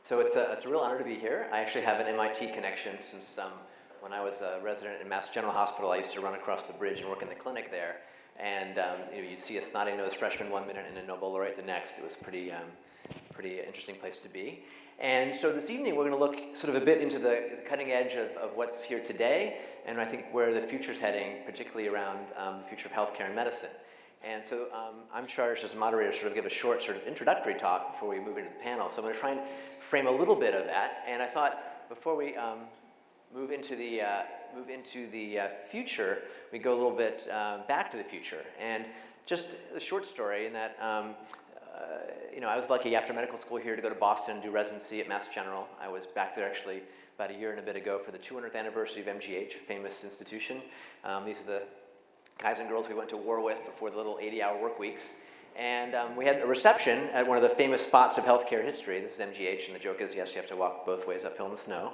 So it's a real honor to be here. I actually have an MIT connection since when I was a resident in Mass General Hospital, I used to run across the bridge and work in the clinic there. And you'd see a snotty-nosed freshman one minute and a Nobel laureate the next. It was pretty interesting place to be. And so this evening we're going to look sort of a bit into the cutting edge of what's here today, and I think where the future's heading, particularly around the future of healthcare and medicine. And so I'm charged as a moderator to sort of give a short sort of introductory talk before we move into the panel. So I'm going to try and frame a little bit of that. And I thought before we move into the future, we go a little bit back to the future. And just a short story in that I was lucky after medical school here to go to Boston and do residency at Mass General. I was back there actually about a year and a bit ago for the 200th anniversary of MGH, a famous institution. These are the guys and girls we went to war with before the little 80-hour work weeks. And we had a reception at one of the famous spots of healthcare history. This is MGH, and the joke is, yes, you have to walk both ways uphill in the snow.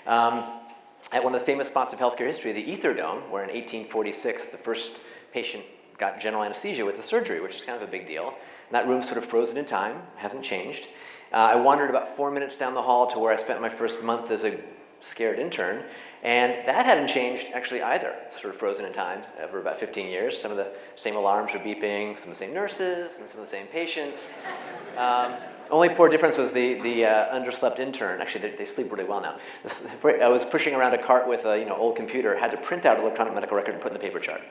At one of the famous spots of healthcare history, the Ether Dome, where in 1846 the first patient got general anesthesia with the surgery, which is kind of a big deal. And that room's sort of frozen in time, hasn't changed. I wandered about 4 minutes down the hall to where I spent my first month as a scared intern, and that hadn't changed actually either, sort of frozen in time over about 15 years. Some of the same alarms were beeping, some of the same nurses, and some of the same patients. Only poor difference was the underslept intern. Actually, they sleep really well now. I was pushing around a cart with a old computer, had to print out an electronic medical record and put in the paper chart.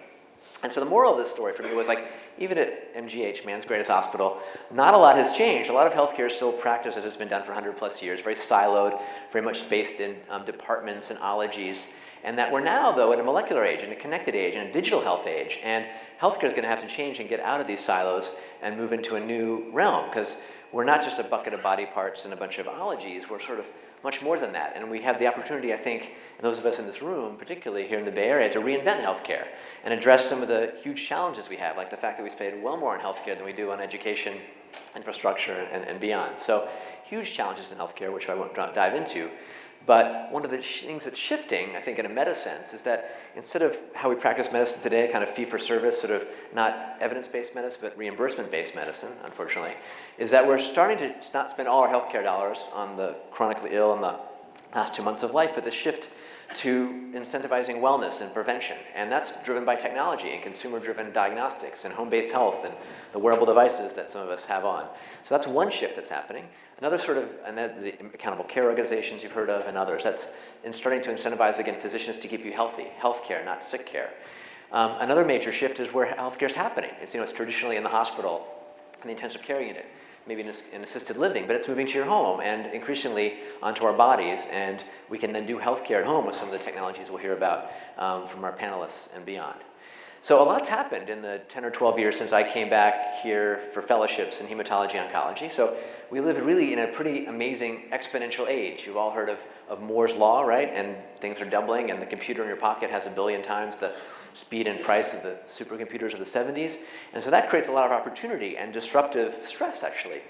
And so the moral of this story for me was like, even at MGH, man's greatest hospital, not a lot has changed. A lot of healthcare is still practiced as it's been done for 100 plus years, very siloed, very much based in departments and ologies. And that we're now, though, in a molecular age, in a connected age, in a digital health age. And healthcare is going to have to change and get out of these silos and move into a new realm, because we're not just a bucket of body parts and a bunch of ologies. We're sort of much more than that. And we have the opportunity, I think, and those of us in this room, particularly here in the Bay Area, to reinvent healthcare and address some of the huge challenges we have, like the fact that we spend well more on healthcare than we do on education, infrastructure, and beyond. So huge challenges in healthcare, which I won't dive into. But one of the things that's shifting, I think, in a meta sense, is that instead of how we practice medicine today, kind of fee-for-service, sort of not evidence-based medicine, but reimbursement-based medicine, unfortunately, is that we're starting to not spend all our healthcare dollars on the chronically ill in the last 2 months of life, but the shift to incentivizing wellness and prevention. And that's driven by technology and consumer-driven diagnostics and home-based health and the wearable devices that some of us have on. So that's one shift that's happening. Another sort of, and then the accountable care organizations you've heard of and others, that's in starting to incentivize, again, physicians to keep you healthy, healthcare, not sick care. Another major shift is where healthcare is happening. It's traditionally in the hospital, in the intensive care unit, maybe in assisted living, but it's moving to your home and increasingly onto our bodies, and we can then do healthcare at home with some of the technologies we'll hear about from our panelists and beyond. So a lot's happened in the 10 or 12 years since I came back here for fellowships in hematology oncology. So we live really in a pretty amazing exponential age. You've all heard of Moore's law, right? And things are doubling, and the computer in your pocket has 1 billion times the speed and price of the supercomputers of the 70s. And so that creates a lot of opportunity and disruptive stress, actually.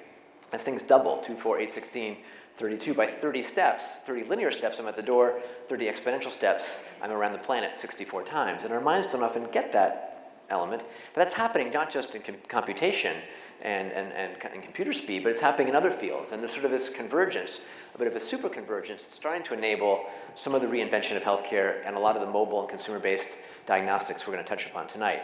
As things double, 2, 4, 8, 16, 32, by 30 steps, 30 linear steps, I'm at the door, 30 exponential steps, I'm around the planet 64 times. And our minds don't often get that element, but that's happening not just in computation and computer speed, but it's happening in other fields. And there's sort of this convergence, a bit of a super convergence, starting to enable some of the reinvention of healthcare and a lot of the mobile and consumer-based diagnostics we're going to touch upon tonight.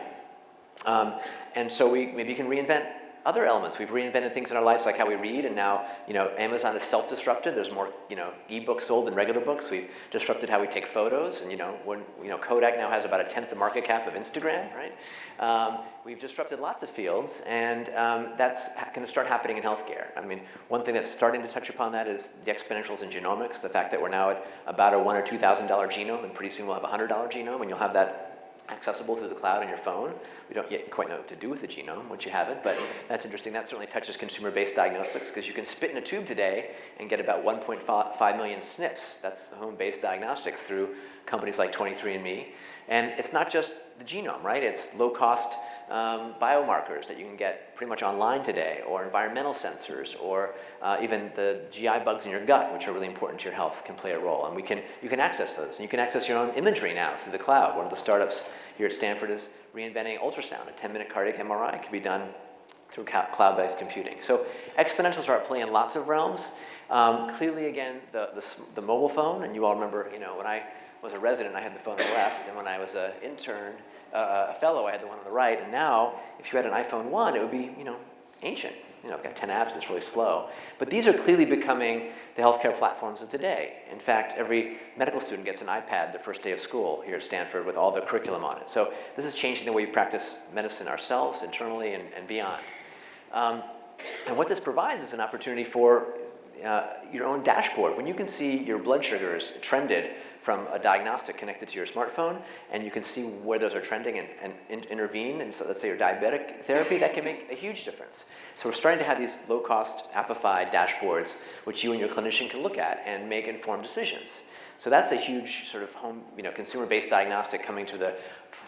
And so maybe you can reinvent other elements. We've reinvented things in our lives, like how we read, and now Amazon is self-disrupted. There's more ebooks sold than regular books. We've disrupted how we take photos, and Kodak now has about 1/10 the market cap of Instagram, right? We've disrupted lots of fields, and that's going to start happening in healthcare. I mean, one thing that's starting to touch upon that is the exponentials in genomics, the fact that we're now at about a $1,000 or $2,000 genome, and pretty soon we'll have a $100 genome, and you'll have that accessible through the cloud on your phone. We don't yet quite know what to do with the genome once you have it, but that's interesting. That certainly touches consumer-based diagnostics, because you can spit in a tube today and get about 1.5 million SNPs. That's home-based diagnostics through companies like 23andMe. And it's not just the genome, right? It's low-cost biomarkers that you can get pretty much online today, or environmental sensors, or even the GI bugs in your gut, which are really important to your health, can play a role. And you can access those. And you can access your own imagery now through the cloud. One of the startups here at Stanford is reinventing ultrasound. A 10-minute cardiac MRI can be done through cloud-based computing. So exponentials are at play in lots of realms. Clearly, again, the mobile phone, and you all remember, when I was a resident, I had the phone on the left, and when I was an intern, a fellow, I had the one on the right. And now, if you had an iPhone 1, it would be, ancient. I've got 10 apps, it's really slow. But these are clearly becoming the healthcare platforms of today. In fact, every medical student gets an iPad the first day of school here at Stanford with all the curriculum on it. So this is changing the way we practice medicine ourselves, internally, and beyond. And what this provides is an opportunity for your own dashboard. When you can see your blood sugars trended from a diagnostic connected to your smartphone, and you can see where those are trending and intervene, and so let's say your diabetic therapy, that can make a huge difference. So we're starting to have these low-cost, appified dashboards, which you and your clinician can look at and make informed decisions. So that's a huge sort of home, consumer-based diagnostic coming to the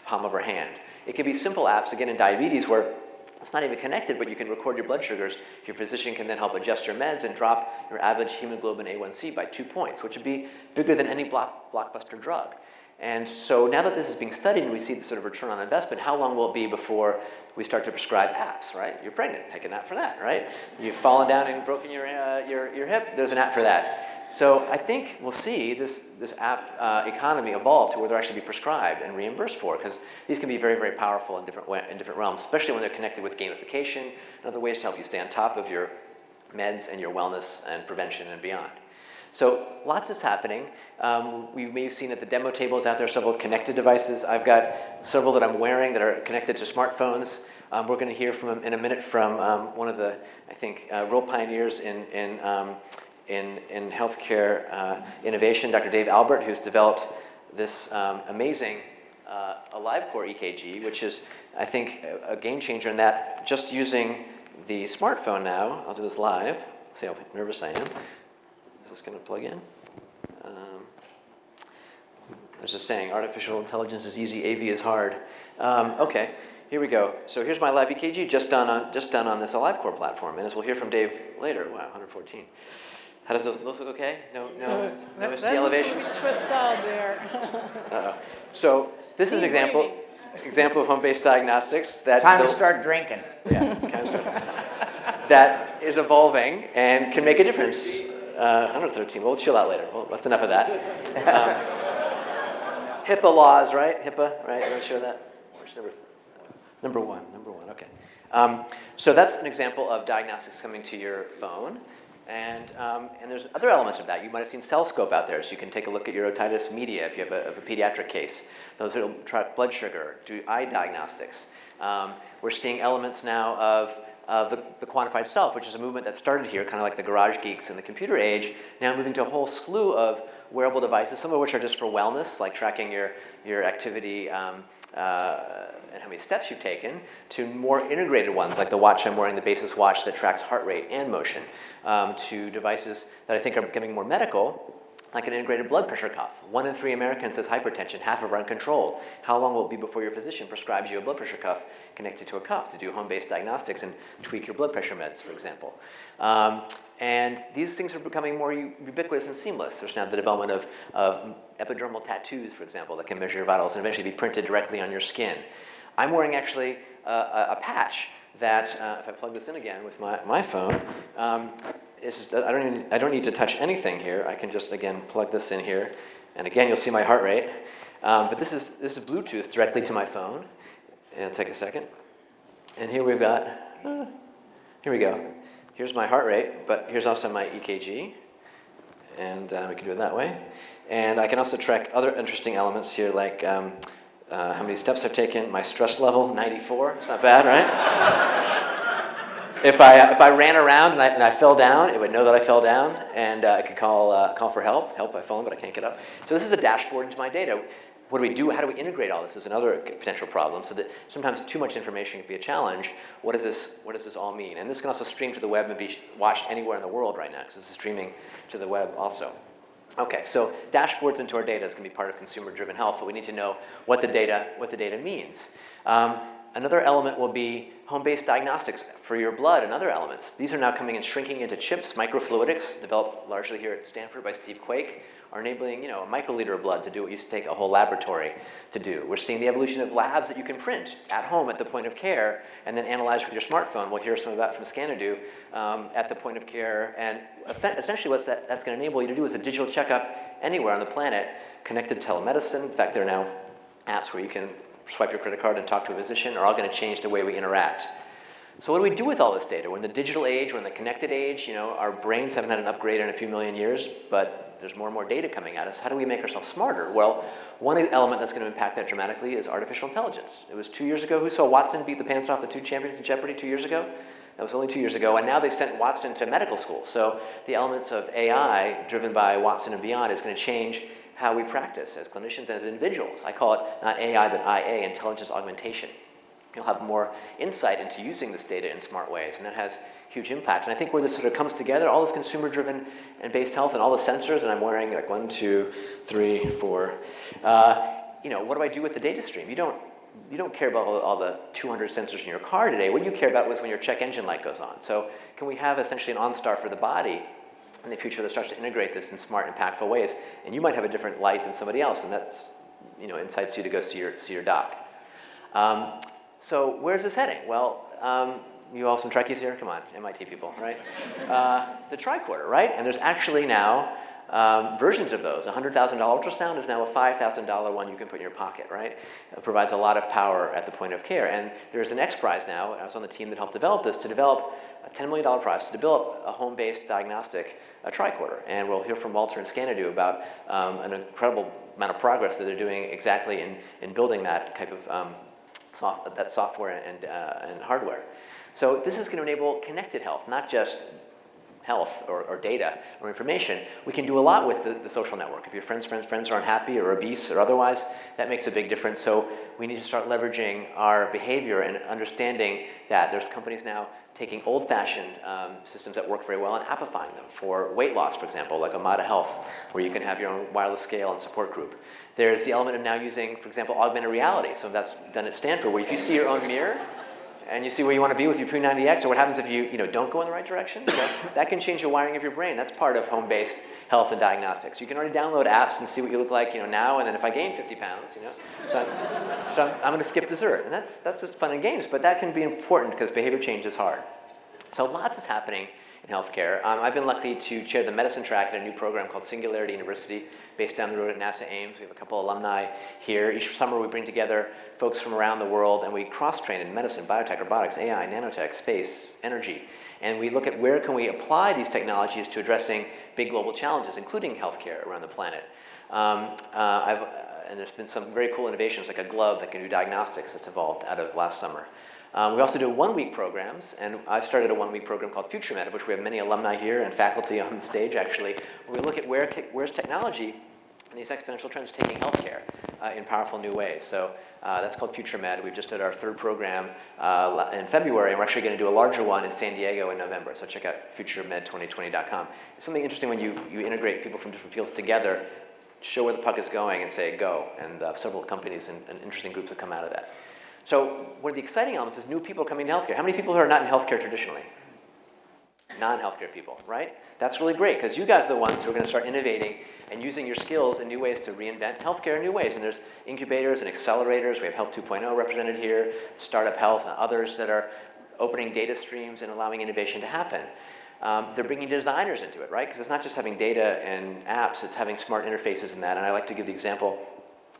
palm of our hand. It can be simple apps, again, in diabetes, where it's not even connected, but you can record your blood sugars. Your physician can then help adjust your meds and drop your average hemoglobin A1C by 2 points, which would be bigger than any blockbuster drug. And so now that this is being studied and we see the sort of return on investment, how long will it be before we start to prescribe apps, right? You're pregnant, take an app for that, right? You've fallen down and broken your hip, there's an app for that. So I think we'll see this app economy evolve to where they'll actually be prescribed and reimbursed for, because these can be very, very powerful in different realms, especially when they're connected with gamification and other ways to help you stay on top of your meds and your wellness and prevention and beyond. So lots is happening. We may have seen at the demo tables out there several connected devices. I've got several that I'm wearing that are connected to smartphones. We're going to hear in a minute from one of the, I think, real pioneers in healthcare innovation, Dr. Dave Albert, who's developed this amazing AliveCore EKG, which is, I think, a game changer in that just using the smartphone now, I'll do this live, see how nervous I am. Is this going to plug in? There's a saying, artificial intelligence is easy, AV is hard. Okay, here we go. So here's my live EKG just done on this AliveCore platform. And as we'll hear from Dave later, wow, 114. How does those look okay? No ST elevations? Stressed out there. So this is an example of home-based diagnostics. Time to start drinking. Yeah, kind of stuff. That is evolving and can make a difference. 113, we'll chill out later. Well, that's enough of that. HIPAA laws, right? HIPAA, right? I'm going to show that. Where's number one, okay. So that's an example of diagnostics coming to your phone. And there's other elements of that. You might have seen CellScope out there, so you can take a look at your otitis media if you have a pediatric case. Those will track blood sugar, do eye diagnostics. We're seeing elements now of the quantified self, which is a movement that started here, kind of like the garage geeks in the computer age, now moving to a whole slew of wearable devices, some of which are just for wellness, like tracking your activity and how many steps you've taken, to more integrated ones, like the watch I'm wearing, the Basis watch that tracks heart rate and motion, to devices that I think are becoming more medical, like an integrated blood pressure cuff. 1 in 3 Americans has hypertension, half are uncontrolled. How long will it be before your physician prescribes you a blood pressure cuff connected to a cuff to do home-based diagnostics and tweak your blood pressure meds, for example? And these things are becoming more ubiquitous and seamless. There's now the development of epidermal tattoos, for example, that can measure your vitals and eventually be printed directly on your skin. I'm wearing actually a patch that, if I plug this in again with my phone, I don't need to touch anything here. I can just, again, plug this in here. And again, you'll see my heart rate. But this is Bluetooth directly to my phone. It'll take a second. And here we've got, here we go. Here's my heart rate, but here's also my EKG. And we can do it that way. And I can also track other interesting elements here, like how many steps I've taken, my stress level, 94. It's not bad, right? If I ran around and I fell down, it would know that I fell down, and I could call for help. I've fallen, but I can't get up. So this is a dashboard into my data. What do we do? How do we integrate all this? Is another potential problem. So that sometimes too much information can be a challenge. What does this all mean? And this can also stream to the web and be watched anywhere in the world right now, because this is streaming to the web also. Okay, so dashboards into our data is going to be part of consumer-driven health, but we need to know what the data means. Another element will be home-based diagnostics for your blood and other elements. These are now coming and shrinking into chips. Microfluidics, developed largely here at Stanford by Steve Quake, are enabling a microliter of blood to do what used to take a whole laboratory to do. We're seeing the evolution of labs that you can print at home at the point of care and then analyze with your smartphone. We'll hear some about from Scanadu at the point of care. And essentially what that's going to enable you to do is a digital checkup anywhere on the planet, connected to telemedicine. In fact, there are now apps where you can swipe your credit card and talk to a physician, are all going to change the way we interact. So what do we do with all this data? We're in the digital age, we're in the connected age. Our brains haven't had an upgrade in a few million years, but there's more and more data coming at us. How do we make ourselves smarter? Well, one element that's going to impact that dramatically is artificial intelligence. It was 2 years ago. Who saw Watson beat the pants off the two champions in Jeopardy 2 years ago? That was only 2 years ago, and now they've sent Watson to medical school. So the elements of AI driven by Watson and beyond is going to change how we practice as clinicians, as individuals. I call it not AI, but IA, intelligence augmentation. You'll have more insight into using this data in smart ways, and that has huge impact. And I think where this sort of comes together, all this consumer-driven and based health and all the sensors, and I'm wearing like 1, 2, 3, 4. What do I do with the data stream? You don't care about all the 200 sensors in your car today. What you care about is when your check engine light goes on. So can we have essentially an OnStar for the body in the future that starts to integrate this in smart, impactful ways? And you might have a different light than somebody else, and that's incites you to go see your doc. So where's this heading? Well, you all some Trekkies here? Come on, MIT people, right? The tricorder, right? And there's actually now versions of those. A $100,000 ultrasound is now a $5,000 one you can put in your pocket, right? It provides a lot of power at the point of care. And there's an X Prize now. I was on the team that helped develop this, to develop a $10 million prize to develop a home-based diagnostic tricorder. And we'll hear from Walter and Scanadu about an incredible amount of progress that they're doing exactly in building that type of software and hardware. So this is going to enable connected health, not just health or data or information. We can do a lot with the social network. If your friends are unhappy or obese or otherwise, that makes a big difference. So we need to start leveraging our behavior and understanding that there's companies now taking old-fashioned systems that work very well and appifying them for weight loss, for example, like Omada Health, where you can have your own wireless scale and support group. There's the element of now using, for example, augmented reality. So that's done at Stanford, where if you see your own mirror and you see where you want to be with your P90X, or what happens if you don't go in the right direction, that can change the wiring of your brain. That's part of home-based health and diagnostics. You can already download apps and see what you look like now, and then if I gain 50 pounds, so I'm going to skip dessert. And that's just fun and games, but that can be important because behavior change is hard. So lots is happening in healthcare. I've been lucky to chair the medicine track at a new program called Singularity University, based down the road at NASA Ames. We have a couple alumni here. Each summer we bring together folks from around the world, and we cross-train in medicine, biotech, robotics, AI, nanotech, space, energy. And we look at where can we apply these technologies to addressing big global challenges, including healthcare around the planet. And there's been some very cool innovations, like a glove that can do diagnostics that's evolved out of last summer. We also do one-week programs, and I've started a one-week program called FutureMed, of which we have many alumni here and faculty on the stage, actually, where we look at where's technology and these exponential trends taking healthcare in powerful new ways. So that's called FutureMed. We've just did our third program in February, and we're actually going to do a larger one in San Diego in November. So check out futuremed2020.com. It's something interesting when you integrate people from different fields together, show where the puck is going, and say go. And several companies and interesting groups have come out of that. So one of the exciting elements is new people coming to healthcare. How many people who are not in healthcare traditionally? Non-healthcare people, right? That's really great, because you guys are the ones who are going to start innovating and using your skills in new ways to reinvent healthcare in new ways. And there's incubators and accelerators. We have Health 2.0 represented here, Startup Health, and others that are opening data streams and allowing innovation to happen. They're bringing designers into it, right? Because it's not just having data and apps, it's having smart interfaces in that. And I like to give the example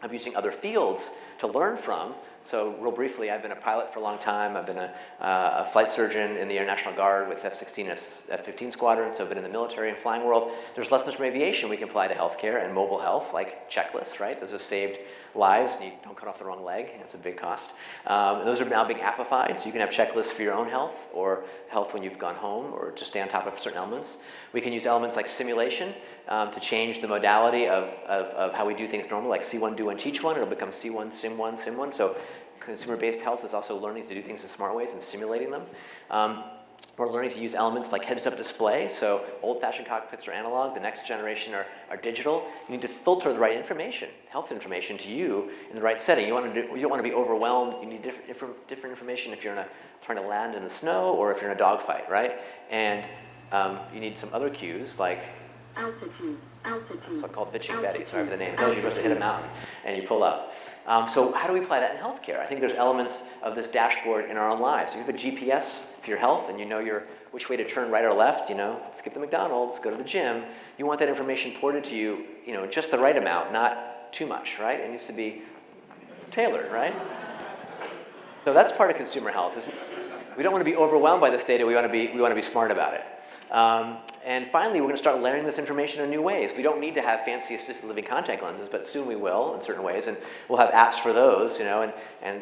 of using other fields to learn from. So real briefly, I've been a pilot for a long time. I've been a flight surgeon in the Air National Guard with F-16 and F-15 squadrons, so I've been in the military and flying world. There's lessons from aviation we can apply to healthcare and mobile health, like checklists, right? Those have saved lives, and you don't cut off the wrong leg. That's a big cost. Those are now being appified, so you can have checklists for your own health or health when you've gone home or to stay on top of certain elements. We can use elements like simulation to change the modality of how we do things normally, like see one, do one, teach one. It'll become see one, sim one. So consumer-based health is also learning to do things in smart ways and simulating them. We're learning to use elements like heads-up display. So old-fashioned cockpits are analog. The next generation are digital. You need to filter the right information, health information, to you in the right setting. You don't want to be overwhelmed. You need different information if you're trying to land in the snow or if you're in a dogfight, right? And you need some other cues like altitude. It's called bitching Betty. Sorry for the name. It tells you you're supposed to hit a mountain and you pull up. So how do we apply that in healthcare? I think there's elements of this dashboard in our own lives. You have a GPS for your health, and you know which way to turn right or left. Skip the McDonald's, go to the gym. You want that information ported to you, just the right amount, not too much, right? It needs to be tailored, right? So that's part of consumer health. We don't want to be overwhelmed by this data. We want to be smart about it. And finally, we're going to start layering this information in new ways. We don't need to have fancy assisted living contact lenses, but soon we will in certain ways, and we'll have apps for those, and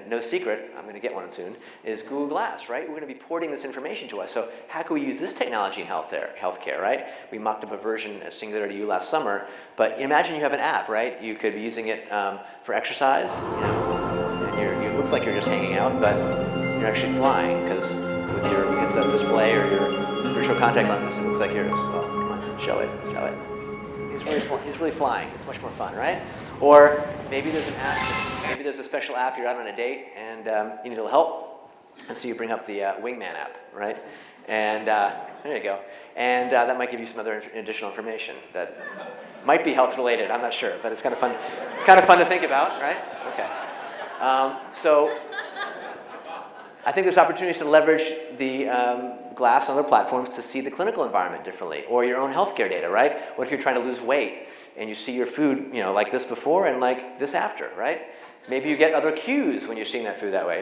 no secret, I'm going to get one soon, is Google Glass, right? We're going to be porting this information to us. So how can we use this technology in healthcare, right? We mocked up a version of Singularity U last summer, but imagine you have an app, right? You could be using it for exercise, and it looks like you're just hanging out, but you're actually flying, because with your heads-up display or your virtual contact lenses, it looks like you're, come on, show it. He's really flying. It's much more fun, right? Or maybe there's an app, maybe there's a special app, you're out on a date, and you need a little help, and so you bring up the Wingman app, right? And there you go. And that might give you some other additional information that might be health-related, I'm not sure, but it's kind of fun. It's kind of fun to think about, right? Okay. So I think there's opportunities to leverage the glass on other platforms to see the clinical environment differently, or your own healthcare data, right? What if you're trying to lose weight and you see your food, like this before and like this after, right? Maybe you get other cues when you're seeing that food that way,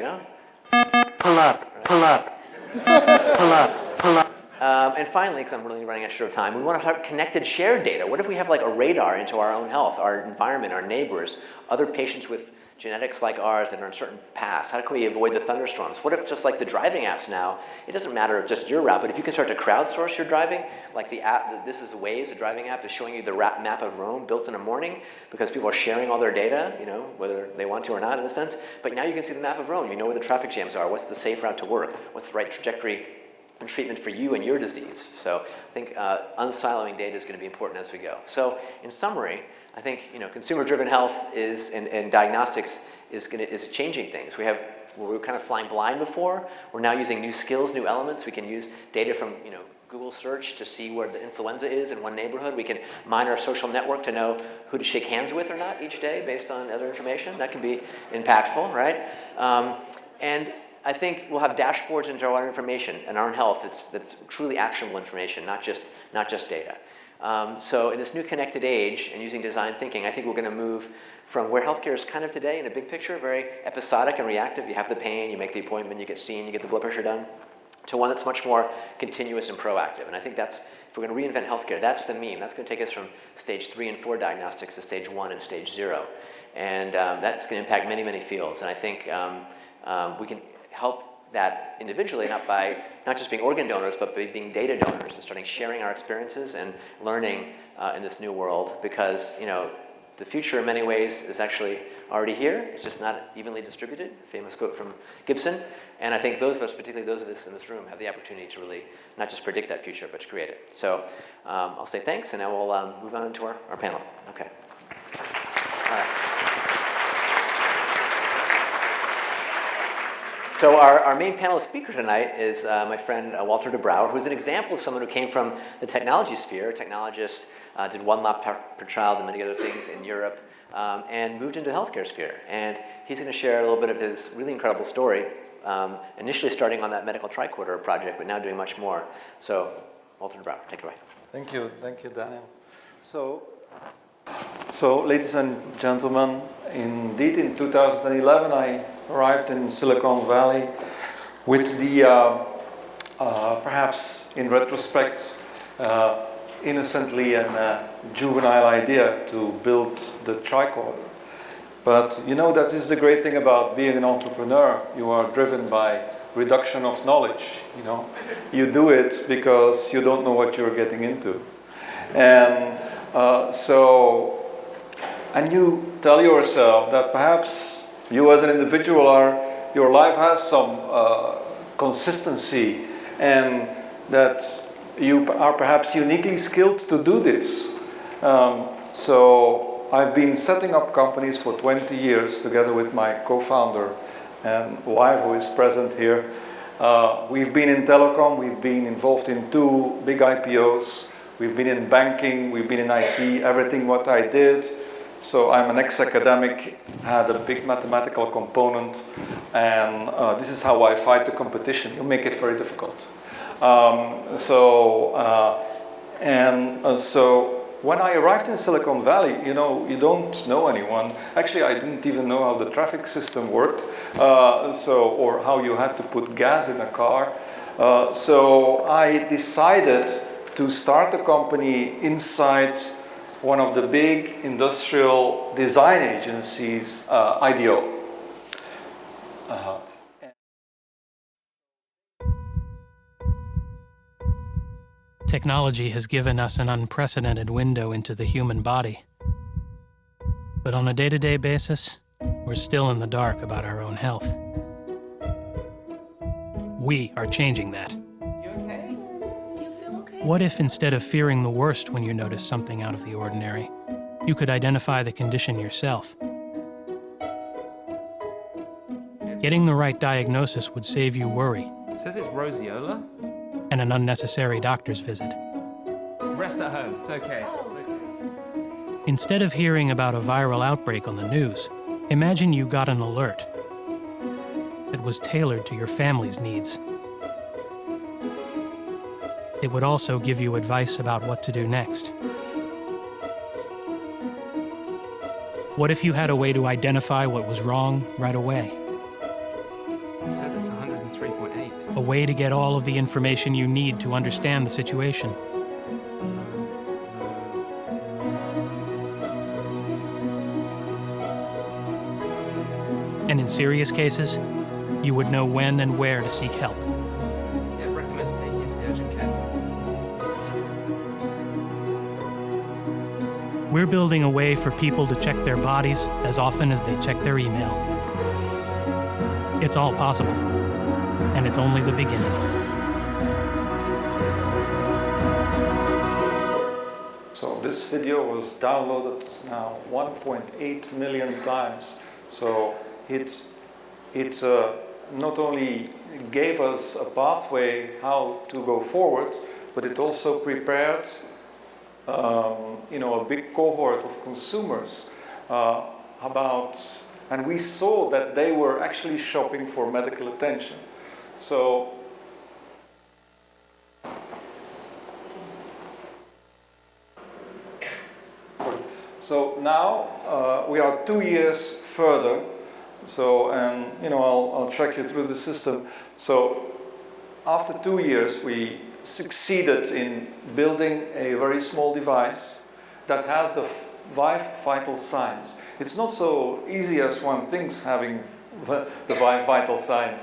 Pull up, pull up, pull up, pull up. And finally, because I'm really running out of time, we want to have connected shared data. What if we have like a radar into our own health, our environment, our neighbors, other patients with genetics like ours that are on certain paths? How can we avoid the thunderstorms? What if just like the driving apps now, it doesn't matter if just your route, but if you can start to crowdsource your driving, like the app, this is Waze, the driving app is showing you the map of Rome built in a morning because people are sharing all their data, whether they want to or not in a sense. But now you can see the map of Rome. You know where the traffic jams are. What's the safe route to work? What's the right trajectory and treatment for you and your disease? So I think unsiloing data is going to be important as we go. So in summary, I think consumer-driven health and diagnostics is changing things. We were kind of flying blind before. We're now using new skills, new elements. We can use data from Google search to see where the influenza is in one neighborhood. We can mine our social network to know who to shake hands with or not each day based on other information. That can be impactful, right? And I think we'll have dashboards into our own information and our own health that's truly actionable information, not just data. So in this new connected age and using design thinking, I think we're going to move from where healthcare is kind of today in the big picture, very episodic and reactive. You have the pain, you make the appointment, you get seen, you get the blood pressure done, to one that's much more continuous and proactive. And I think if we're going to reinvent healthcare, that's the meme. That's going to take us from stage 3 and 4 diagnostics to stage 1 and stage 0. And that's going to impact many, many fields. And I think we can help that individually, not just being organ donors, but being data donors and starting sharing our experiences and learning in this new world, because the future in many ways is actually already here. It's just not evenly distributed. Famous quote from Gibson. And I think those of us, particularly those of us in this room, have the opportunity to really not just predict that future, but to create it. So I'll say thanks, and now we'll move on into our panel. Okay. All right. So our main panelist speaker tonight is my friend Walter de Brouwer, who's an example of someone who came from the technology sphere, a technologist, did one lap per child and many other things in Europe, and moved into the healthcare sphere. And he's going to share a little bit of his really incredible story, initially starting on that medical tricorder project, but now doing much more. So Walter de Brouwer, take it away. Thank you, Daniel. So ladies and gentlemen, indeed in 2011 I arrived in Silicon Valley with the, perhaps in retrospect, innocently and juvenile idea to build the tricorder. But that is the great thing about being an entrepreneur. You are driven by reduction of knowledge. You do it because you don't know what you're getting into. And and you tell yourself that perhaps you as an individual your life has some consistency and that you are perhaps uniquely skilled to do this. So I've been setting up companies for 20 years together with my co-founder and wife, who is present here. We've been in telecom, we've been involved in 2 big IPOs, we've been in banking, we've been in IT, everything what I did. So I'm an ex-academic, had a big mathematical component, and this is how I fight the competition. You make it very difficult. So when I arrived in Silicon Valley, you know, you don't know anyone. Actually, I didn't even know how the traffic system worked, or how you had to put gas in a car. So I decided to start a company inside one of the big industrial design agencies, IDEO. Technology has given us an unprecedented window into the human body. But on a day-to-day basis, we're still in the dark about our own health. We are changing that. You okay? Do you feel okay? What if instead of fearing the worst when you notice something out of the ordinary, you could identify the condition yourself? Getting the right diagnosis would save you worry It says it's roseola. and an unnecessary doctor's visit. Rest at home. It's okay. It's okay. Instead of hearing about a viral outbreak on the news, imagine you got an alert that was tailored to your family's needs. It would also give you advice about what to do next. What if you had a way to identify what was wrong right away? It says it's 103.8. A way to get all of the information you need to understand the situation. And in serious cases, you would know when and where to seek help. Yeah, it recommends taking it to the urgent care. We're building a way for people to check their bodies as often as they check their email. It's all possible, and it's only the beginning. So this video was downloaded now 1.8 million times. So it's not only gave us a pathway how to go forward, but it also prepared a big cohort of consumers and we saw that they were actually shopping for medical attention. So now we are 2 years further. So, I'll track you through the system. So after 2 years, we succeeded in building a very small device that has the 5 vital signs. It's not so easy as one thinks, having the 5 vital signs.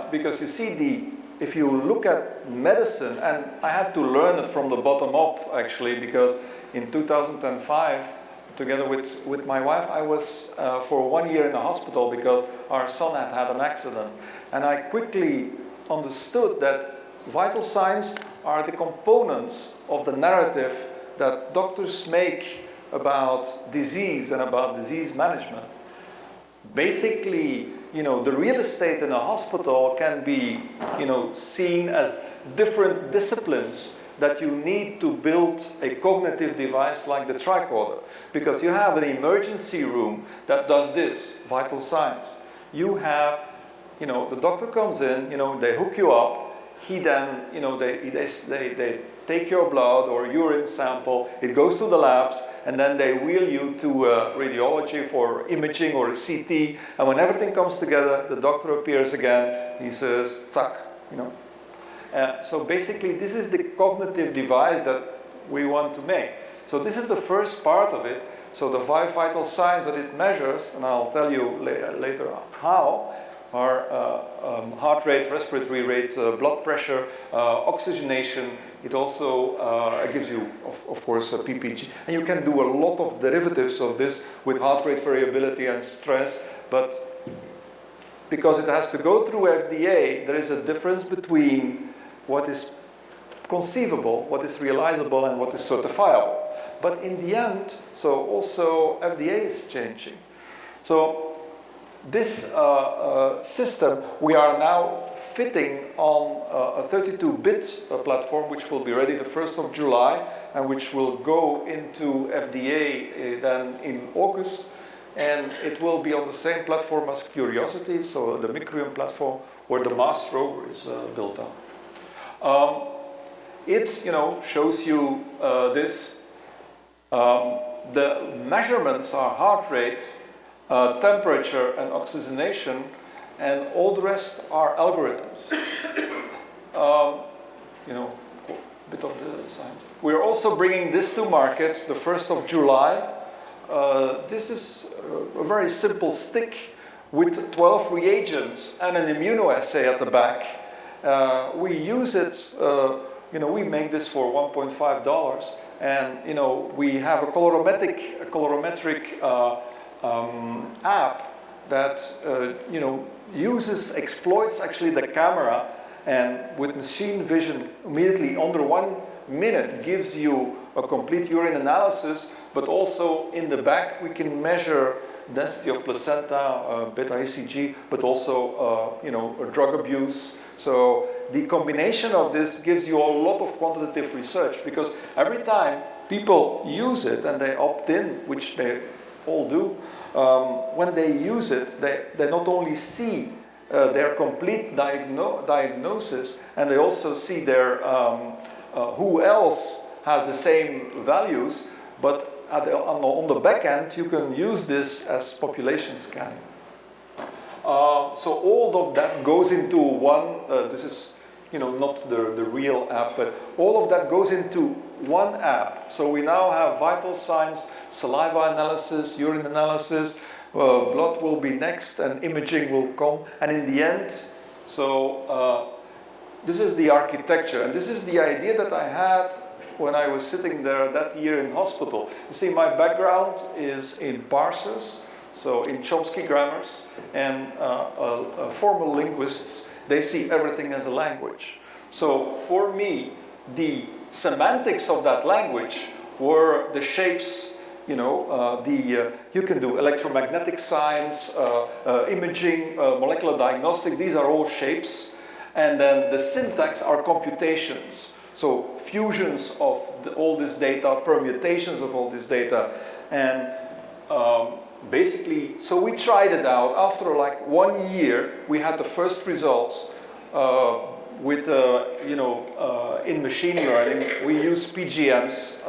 Because you see, if you look at medicine, and I had to learn it from the bottom up actually, because in 2005, together with my wife, I was for 1 year in the hospital because our son had an accident. And I quickly understood that vital signs are the components of the narrative that doctors make about disease and about disease management. Basically, the real estate in a hospital can be, seen as different disciplines that you need to build a cognitive device like the tricorder. Because you have an emergency room that does this, vital signs. You have, the doctor comes in, they hook you up, he then, they take your blood or urine sample, it goes to the labs, and then they wheel you to radiology for imaging or a CT, and when everything comes together, the doctor appears again, he says, "Tack," So basically, this is the cognitive device that we want to make. So this is the first part of it. So the 5 vital signs that it measures, and I'll tell you later how, are heart rate, respiratory rate, blood pressure, oxygenation. It also gives you, of course, a PPG. And you can do a lot of derivatives of this with heart rate variability and stress, but because it has to go through FDA, there is a difference between what is conceivable, what is realizable, and what is certifiable. But in the end, so also FDA is changing. So this system we are now fitting on a 32-bit platform, which will be ready the 1st of July, and which will go into FDA then in August. And it will be on the same platform as Curiosity, so the Microbiome platform, where the Mars rover is built on. It, shows you this. The measurements are heart rate, temperature, and oxygenation, and all the rest are algorithms. A bit of the science. We're also bringing this to market the 1st of July. This is a very simple stick with 12 reagents and an immunoassay at the back. We use it, we make this for $1.5, and we have a colorimetric app that exploits actually the camera, and with machine vision immediately under 1 minute gives you a complete urine analysis, but also in the back we can measure density of placenta, beta ECG, but also drug abuse. So the combination of this gives you a lot of quantitative research, because every time people use it and they opt in, which they all do, when they use it, they not only see their complete diagnosis, and they also see their who else has the same values, but on the back end you can use this as population scanning. So all of that goes into one, this is not the real app, but all of that goes into one app. So we now have vital signs, saliva analysis, urine analysis, blood will be next, and imaging will come. And in the end, so this is the architecture, and this is the idea that I had when I was sitting there that year in hospital. You see, my background is in parsers, so in Chomsky grammars, and formal linguists, they see everything as a language. So for me, the semantics of that language were the shapes, you can do electromagnetic science, imaging, molecular diagnostic, these are all shapes. And then the syntax are computations. So fusions of all this data, permutations of all this data. And basically, so we tried it out. After like 1 year, we had the first results with, in machine learning. We use PGMs,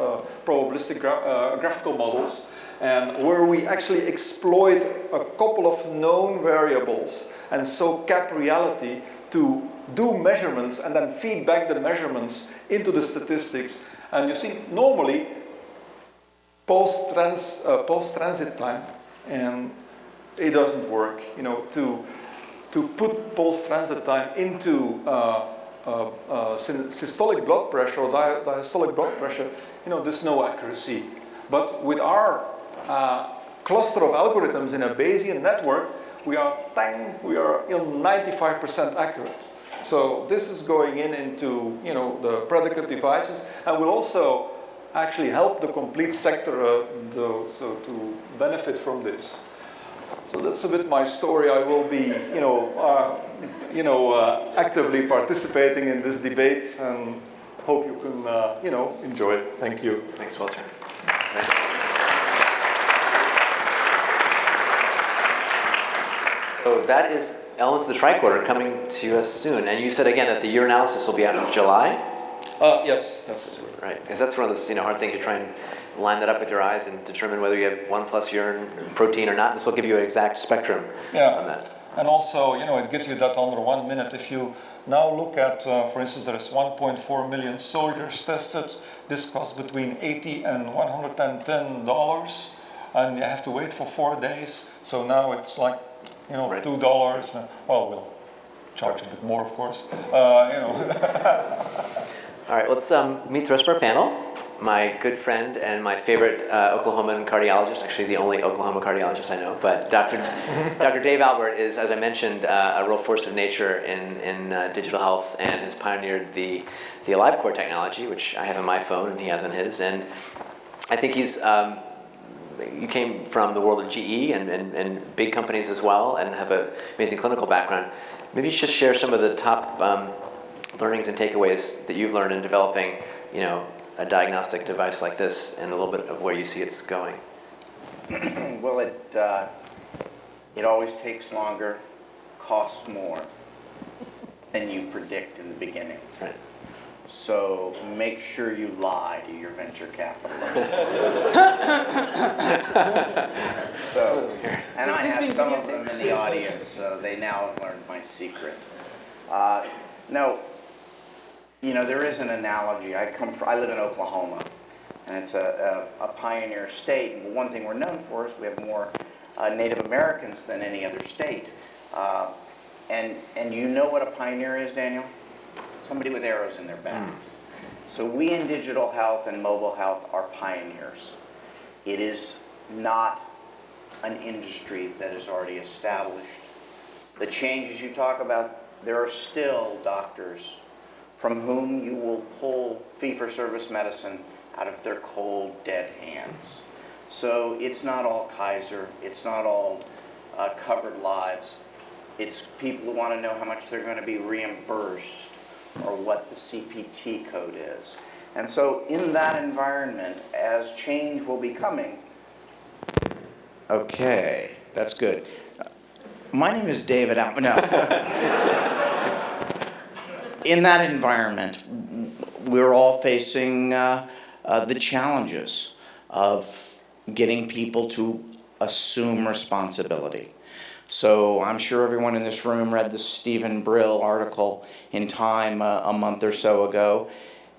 probabilistic graphical models, and where we actually exploit a couple of known variables and so cap reality to do measurements and then feed back the measurements into the statistics. And you see, normally, post-transit time, and it doesn't work, to put post-transit time into systolic blood pressure or diastolic blood pressure, there's no accuracy. But with our cluster of algorithms in a Bayesian network, we are 95% accurate. So this is going into the predicate devices, and will also actually help the complete sector to benefit from this. So that's a bit my story. I will be actively participating in this debate, and hope you can enjoy it. Thank you. Thanks, Walter. So that is Elements of the Tricorder coming to us soon. And you said again that the urinalysis will be out in July? Yes, that's it. Right, because that's one of those hard things. You try and line that up with your eyes and determine whether you have 1+ urine protein or not. This will give you an exact spectrum on that. And also, it gives you that under 1 minute. If you now look at, for instance, there is 1.4 million soldiers tested. This costs between $80 and $110, and you have to wait for 4 days. So now it's like, Right. $2. Well, we'll charge a bit more, of course. All right, let's meet the rest of our panel. My good friend and my favorite Oklahoman cardiologist, actually the only Oklahoma cardiologist I know, but Dr. Dave Albert is, as I mentioned, a real force of nature in digital health and has pioneered the AliveCore technology, which I have on my phone and he has on his. And I think you came from the world of GE and big companies as well and have an amazing clinical background. Maybe you should just share some of the top learnings and takeaways that you've learned in developing, a diagnostic device like this and a little bit of where you see it's going. Well, it always takes longer, costs more than you predict in the beginning. Right. So make sure you lie to your venture capitalist. And I have some of them in the audience, so they now have learned my secret. No, there is an analogy. I live in Oklahoma, and it's a pioneer state. And one thing we're known for is we have more Native Americans than any other state. And you know what a pioneer is, Daniel? Somebody with arrows in their backs. So we in digital health and mobile health are pioneers. It is not an industry that is already established. The changes you talk about, there are still doctors from whom you will pull fee-for-service medicine out of their cold, dead hands. So it's not all Kaiser, it's not all covered lives. It's people who want to know how much they're going to be reimbursed or what the CPT code is. And so in that environment, as change will be coming, okay, that's good. My name is David No. In that environment, we're all facing the challenges of getting people to assume responsibility. So I'm sure everyone in this room read the Stephen Brill article in Time a month or so ago.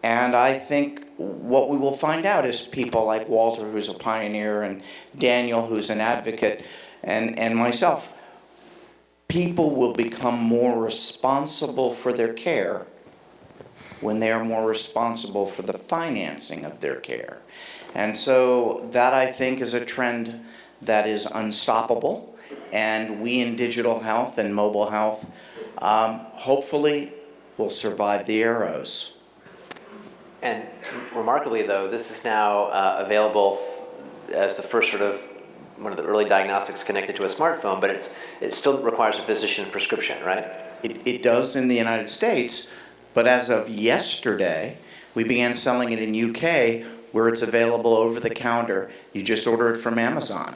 And I think what we will find out is people like Walter, who's a pioneer, and Daniel, who's an advocate, and myself, people will become more responsible for their care when they are more responsible for the financing of their care. And so that, I think, is a trend that is unstoppable. And we in digital health and mobile health hopefully will survive the arrows. And remarkably, though, this is now available as the first one of the early diagnostics connected to a smartphone, but it still requires a physician prescription, right? It does in the United States, but as of yesterday, we began selling it in UK, where it's available over the counter. You just order it from Amazon.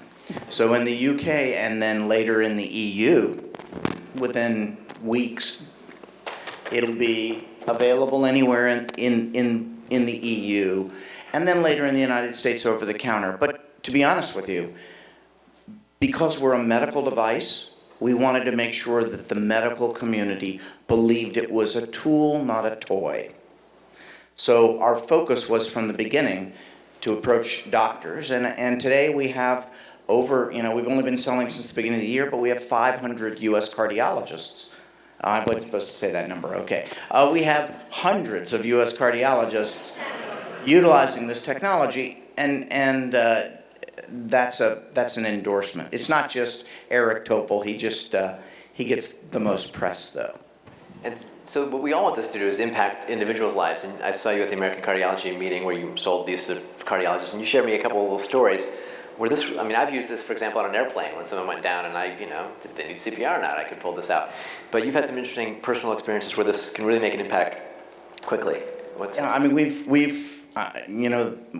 So in the UK and then later in the EU, within weeks, it'll be available anywhere in the EU, and then later in the United States over the counter. But to be honest with you, because we're a medical device, we wanted to make sure that the medical community believed it was a tool, not a toy. So our focus was from the beginning to approach doctors, and today we have over, we've only been selling since the beginning of the year, but we have 500 US cardiologists. I wasn't supposed to say that number, okay. We have hundreds of US cardiologists utilizing this technology, and that's an endorsement. It's not just Eric Topol, he gets the most press though. And so what we all want this to do is impact individuals' lives. And I saw you at the American Cardiology meeting where you sold these to cardiologists, and you shared me a couple of little stories where I've used this, for example, on an airplane when someone went down and did they need CPR or not, I could pull this out. But you've had some interesting personal experiences where this can really make an impact quickly. We've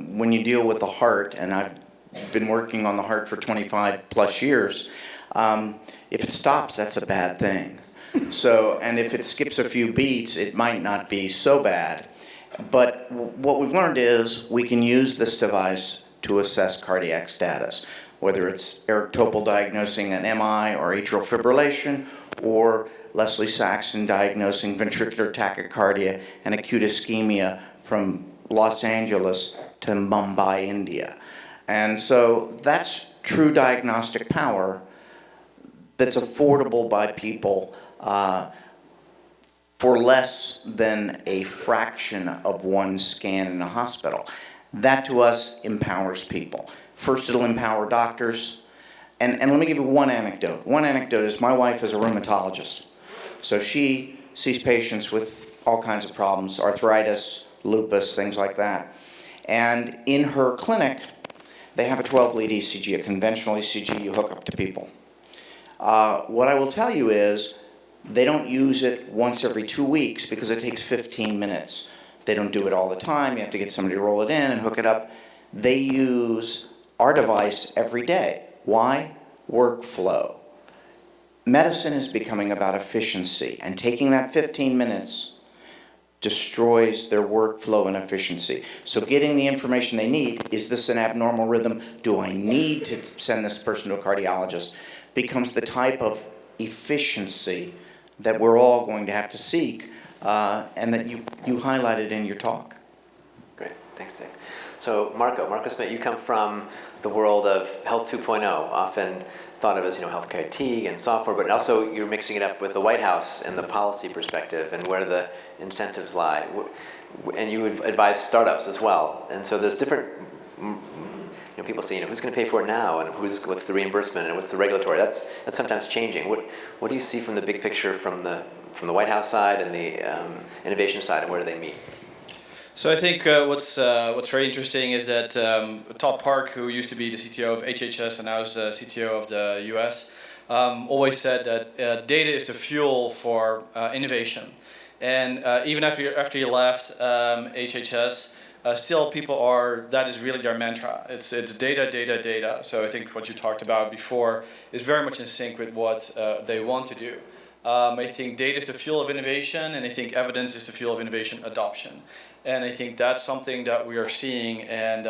when you deal with the heart, and I've been working on the heart for 25 plus years, if it stops, that's a bad thing. So, and if it skips a few beats, it might not be so bad. But what we've learned is we can use this device to assess cardiac status, whether it's Eric Topol diagnosing an MI or atrial fibrillation, or Leslie Saxon diagnosing ventricular tachycardia and acute ischemia from Los Angeles to Mumbai, India. And so that's true diagnostic power that's affordable by people for less than a fraction of one scan in a hospital. That to us empowers people. First, it'll empower doctors. And let me give you one anecdote. One anecdote is my wife is a rheumatologist. So she sees patients with all kinds of problems, arthritis, lupus, things like that. And in her clinic, they have a 12-lead ECG, a conventional ECG you hook up to people. What I will tell you is they don't use it once every 2 weeks because it takes 15 minutes. They don't do it all the time. You have to get somebody to roll it in and hook it up. They use our device every day. Why? Workflow. Medicine is becoming about efficiency, and taking that 15 minutes destroys their workflow and efficiency. So getting the information they need, is this an abnormal rhythm? Do I need to send this person to a cardiologist? Becomes the type of efficiency that we're all going to have to seek, and that you highlighted in your talk. Great, thanks, Dick. So Marco Smith, you come from the world of Health 2.0, often thought of as healthcare IT and software, but also you're mixing it up with the White House and the policy perspective and where the incentives lie. And you advise startups as well. And so there's different, people say, who's going to pay for it now, and what's the reimbursement, and what's the regulatory. That's sometimes changing. What do you see from the big picture from the White House side and the innovation side, and where do they meet? So I think what's very interesting is that Todd Park, who used to be the CTO of HHS and now is the CTO of the US, always said that data is the fuel for innovation. And even after he left HHS, still people that is really their mantra. It's data, data, data. So I think what you talked about before is very much in sync with what they want to do. I think data is the fuel of innovation, and I think evidence is the fuel of innovation adoption. And I think that's something that we are seeing, and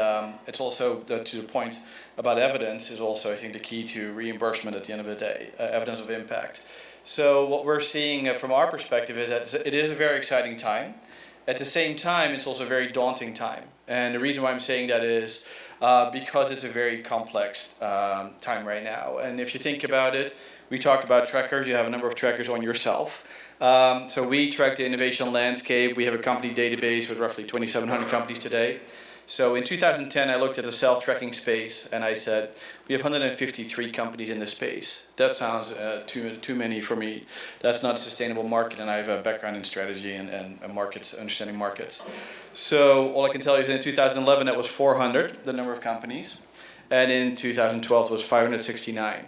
it's also, to the point about evidence, is also, I think, the key to reimbursement at the end of the day, evidence of impact. So what we're seeing from our perspective is that it is a very exciting time. At the same time, it's also a very daunting time. And the reason why I'm saying that is because it's a very complex time right now. And if you think about it, we talk about trackers. You have a number of trackers on yourself. So we track the innovation landscape. We have a company database with roughly 2,700 companies today. So in 2010, I looked at the self-tracking space, and I said, we have 153 companies in this space. That sounds too many for me. That's not a sustainable market, and I have a background in strategy and markets, understanding markets. So all I can tell you is in 2011, that was 400, the number of companies. And in 2012, it was 569.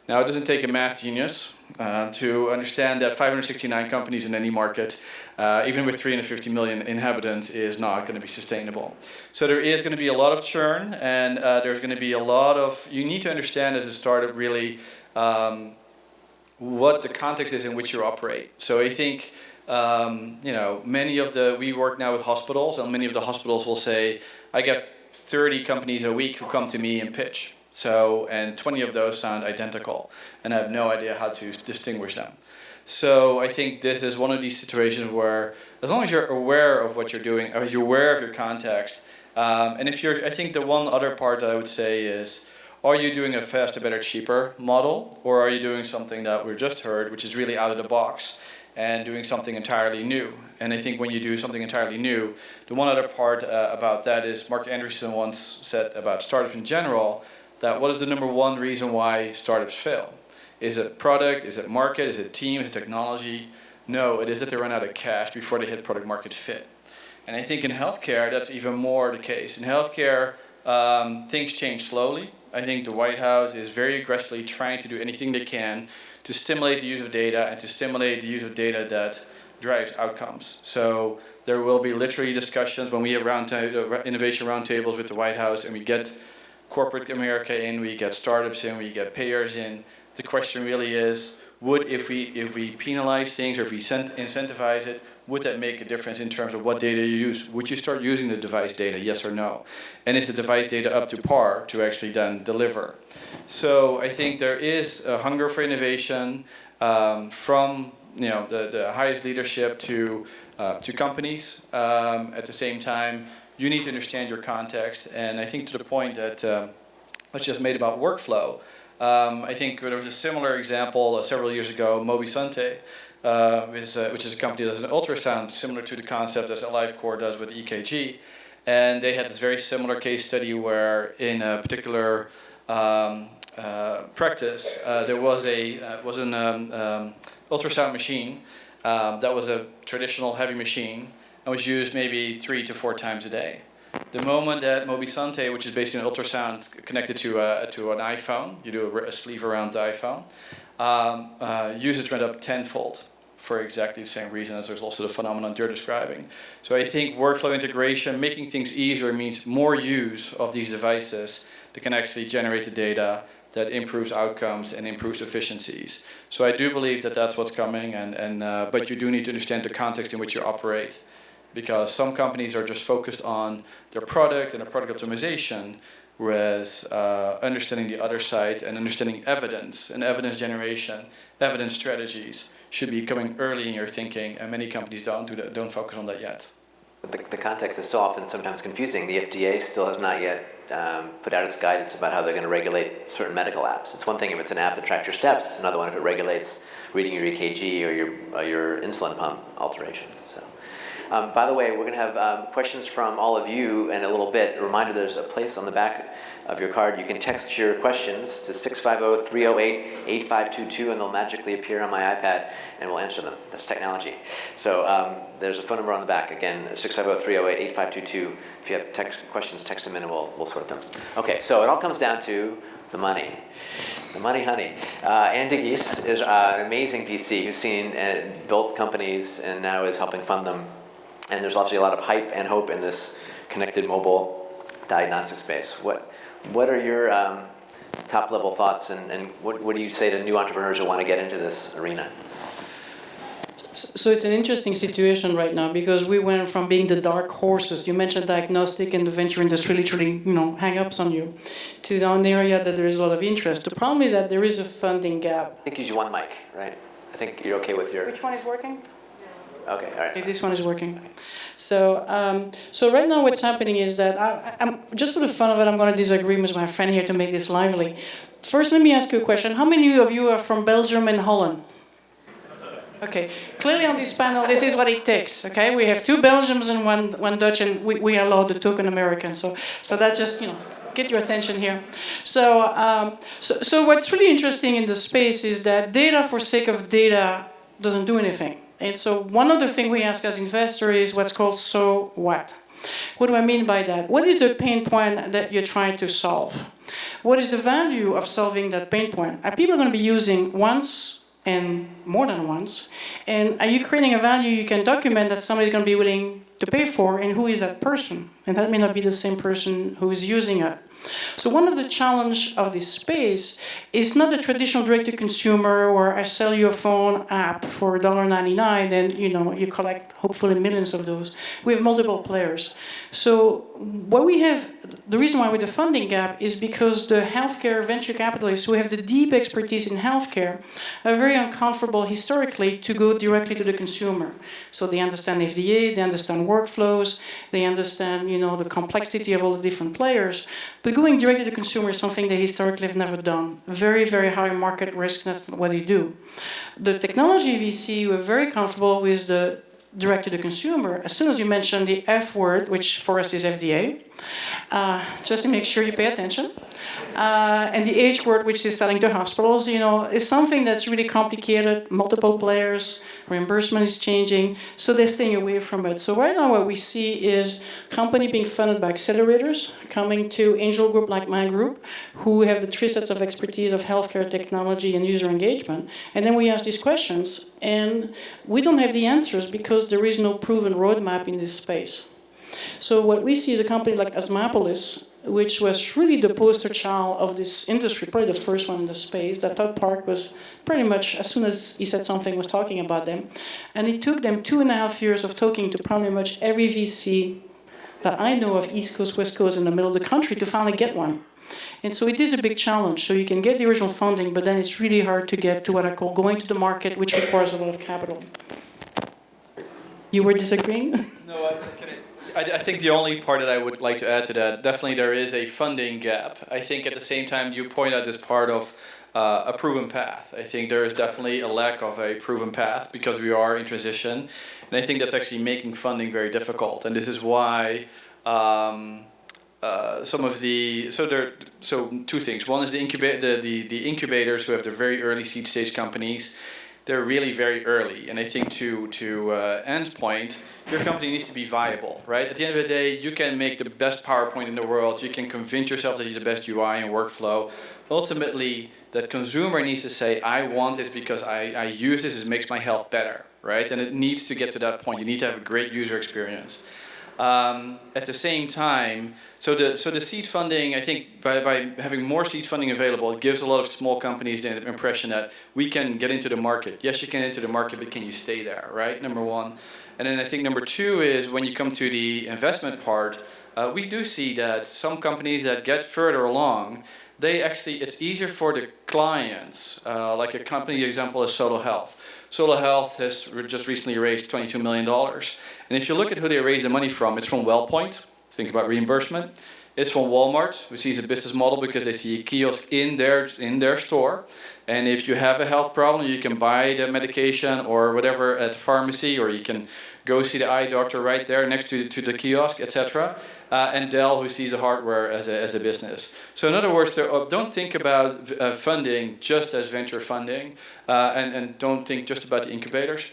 Now, it doesn't take a math genius to understand that 569 companies in any market, even with 350 million inhabitants, is not going to be sustainable. So there is going to be a lot of churn, and there's going to be a lot of, you need to understand as a startup really what the context is in which you operate. So I think, we work now with hospitals, and many of the hospitals will say, I get 30 companies a week who come to me and pitch. So, and 20 of those sound identical, and I have no idea how to distinguish them. So I think this is one of these situations where, as long as you're aware of what you're doing, or you're aware of your context, and I think the one other part that I would say is, are you doing a faster, better, cheaper model, or are you doing something that we just heard, which is really out of the box, and doing something entirely new? And I think when you do something entirely new, the one other part about that is, Mark Andreessen once said about startups in general, that what is the number one reason why startups fail? Is it product? Is it market? Is it team? Is it technology? No, it is that they run out of cash before they hit product market fit. And I think in healthcare, that's even more the case. In healthcare, things change slowly. I think the White House is very aggressively trying to do anything they can to stimulate the use of data and to stimulate the use of data that drives outcomes. So there will be literally discussions when we have innovation roundtables with the White House, and we get corporate America in, we get startups in, we get payers in. The question really is, if we penalize things or if we incentivize it, would that make a difference in terms of what data you use? Would you start using the device data, yes or no? And is the device data up to par to actually then deliver? So I think there is a hunger for innovation from the highest leadership to companies. At the same time, you need to understand your context, and I think to the point that was just made about workflow, I think there was a similar example several years ago, Mobi Sante, which is a company that does an ultrasound similar to the concept as AliveCore does with EKG. And they had this very similar case study where in a particular practice, there was an ultrasound machine that was a traditional heavy machine and was used maybe 3 to 4 times a day. The moment that Mobisante, which is basically an ultrasound connected to an iPhone, you do a sleeve around the iPhone, usage went up tenfold for exactly the same reason as there's also the phenomenon you're describing. So I think workflow integration, making things easier means more use of these devices that can actually generate the data that improves outcomes and improves efficiencies. So I do believe that that's what's coming, but you do need to understand the context in which you operate, because some companies are just focused on their product and their product optimization, whereas understanding the other side and understanding evidence and evidence generation, evidence strategies should be coming early in your thinking, and many companies don't focus on that yet. The context is still often sometimes confusing. The FDA still has not yet put out its guidance about how they're going to regulate certain medical apps. It's one thing if it's an app that tracks your steps. It's another one if it regulates reading your EKG or your insulin pump alterations. So, by the way, we're going to have questions from all of you in a little bit. A reminder, there's a place on the back of your card. You can text your questions to 650-308-8522, and they'll magically appear on my iPad, and we'll answer them. That's technology. So there's a phone number on the back. Again, 650-308-8522. If you have questions, text them in, and we'll sort them. Okay, so it all comes down to the money. The money, honey. Andy Geese is an amazing VC who's seen and built companies and now is helping fund them. And there's obviously a lot of hype and hope in this connected mobile diagnostic space. What are your top level thoughts, and what do you say to new entrepreneurs who want to get into this arena? So it's an interesting situation right now because we went from being the dark horses. You mentioned Diagnostic and the venture industry literally, hang ups on you, to now an area that there is a lot of interest. The problem is that there is a funding gap. I think you use one mic, right? I think you're okay with your... Which one is working? Okay, all right. Okay, this one is working. So right now what's happening is that I'm just for the fun of it, I'm going to disagree with my friend here to make this lively. First, let me ask you a question. How many of you are from Belgium and Holland? Okay, clearly on this panel, this is what it takes. Okay, we have 2 Belgians and one Dutch, and we are allowed the token American. So that just get your attention here. So what's really interesting in the space is that data for sake of data doesn't do anything. And so one of the things we ask as investors is what's called so what. What do I mean by that? What is the pain point that you're trying to solve? What is the value of solving that pain point? Are people going to be using once and more than once? And are you creating a value you can document that somebody's going to be willing to pay for, and who is that person? And that may not be the same person who is using it. So one of the challenges of this space is not the traditional direct-to-consumer where I sell you a phone app for $1.99 and you collect hopefully millions of those. We have multiple players. So what we have, the reason why with the funding gap is because the healthcare venture capitalists who have the deep expertise in healthcare are very uncomfortable historically to go directly to the consumer. So they understand FDA, they understand workflows, they understand the complexity of all the different players. But going directly to the consumer is something they historically have never done. Very, very high market risk, that's not what they do. The technology VC were very comfortable with the direct to the consumer. As soon as you mention the F word, which for us is FDA, just to make sure you pay attention, and the H word, which is selling to hospitals, is something that's really complicated, multiple players, reimbursement is changing, so they're staying away from it. So right now what we see is company being funded by accelerators, coming to angel group like my group, who have the 3 sets of expertise of healthcare technology and user engagement. And then we ask these questions, and we don't have the answers because there is no proven roadmap in this space. So what we see is a company like Asmopolis, which was really the poster child of this industry, probably the first one in the space, that Todd Park was pretty much, as soon as he said something, was talking about them. And it took them 2.5 years of talking to pretty much every VC that I know of, East Coast, West Coast, in the middle of the country, to finally get one. And so it is a big challenge. So you can get the original funding, but then it's really hard to get to what I call going to the market, which requires a lot of capital. You were disagreeing? No, I think the only part that I would like to add to that, definitely there is a funding gap. I think at the same time you point out this part of a proven path. I think there is definitely a lack of a proven path because we are in transition, and I think that's actually making funding very difficult. And this is why some of the so two things. One is the incubators who have the very early seed stage companies. They're really very early, and I think to Anne's point, your company needs to be viable, right? At the end of the day, you can make the best PowerPoint in the world. You can convince yourself that you're the best UI and workflow. Ultimately, that consumer needs to say, I want this because I use this, it makes my health better, right? And it needs to get to that point. You need to have a great user experience. At the same time, so the seed funding, I think by having more seed funding available, it gives a lot of small companies the impression that we can get into the market. Yes, you can enter the market, but can you stay there, right? Number one. And then I think number two is when you come to the investment part, we do see that some companies that get further along, it's easier for the clients, like a company example is Solo Health. Solo Health has just recently raised $22 million. And if you look at who they raise the money from, it's from WellPoint. Think about reimbursement. It's from Walmart, who sees a business model because they see a kiosk in their store. And if you have a health problem, you can buy the medication or whatever at the pharmacy, or you can go see the eye doctor right there next to the kiosk, etc. And Dell, who sees the hardware as a business. So in other words, don't think about funding just as venture funding, and don't think just about the incubators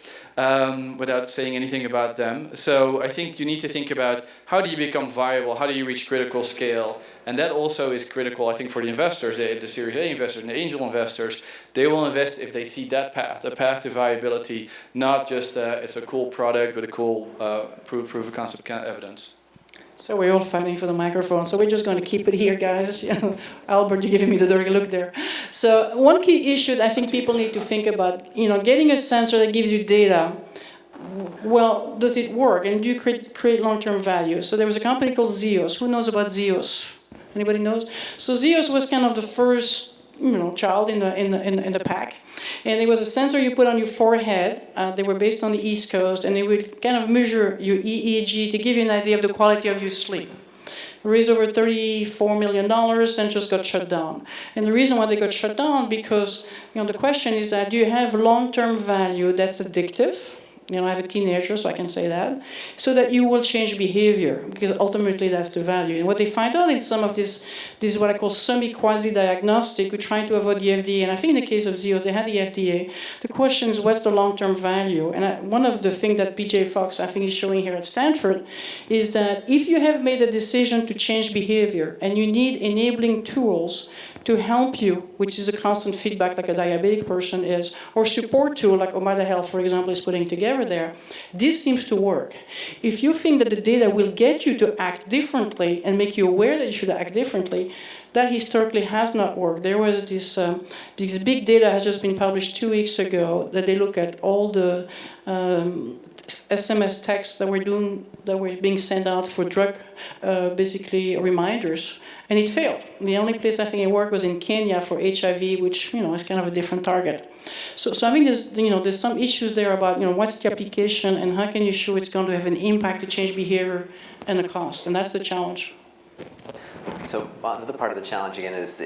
without saying anything about them. So I think you need to think about how do you become viable, how do you reach critical scale, and that also is critical, I think, for the investors, the Series A investors and the angel investors. They will invest if they see that path, a path to viability, not just it's a cool product with a cool proof of concept evidence. So we're all fighting for the microphone, so we're just going to keep it here, guys. Albert, you're giving me the dirty look there. So one key issue I think people need to think about, getting a sensor that gives you data. Well, does it work? And do you create long-term value? So there was a company called Zeos. Who knows about Zeos? Anybody knows? So Zeos was kind of the first, child in the pack. And it was a sensor you put on your forehead. They were based on the East Coast, and they would kind of measure your EEG to give you an idea of the quality of your sleep. Raised over $34 million and just got shut down. And the reason why they got shut down, because the question is that do you have long-term value that's addictive? I have a teenager, so I can say that, so that you will change behavior, because ultimately that's the value. And what they find out in some of this is what I call semi-quasi-diagnostic, we're trying to avoid the FDA, and I think in the case of Zeos, they had the FDA. The question is, what's the long-term value? And one of the things that BJ Fox, I think, is showing here at Stanford, is that if you have made a decision to change behavior, and you need enabling tools to help you, which is a constant feedback like a diabetic person is, or support tool like Omada Health, for example, is putting together there, this seems to work. If you think that the data will get you to act differently and make you aware that you should act differently, that historically has not worked. There was this big data has just been published 2 weeks ago that they look at all the SMS texts that were being sent out for drug, basically reminders. And it failed. The only place I think it worked was in Kenya for HIV, which is kind of a different target. So I think there's some issues there about what's the application and how can you show it's going to have an impact to change behavior and the cost, and that's the challenge. So another part of the challenge again is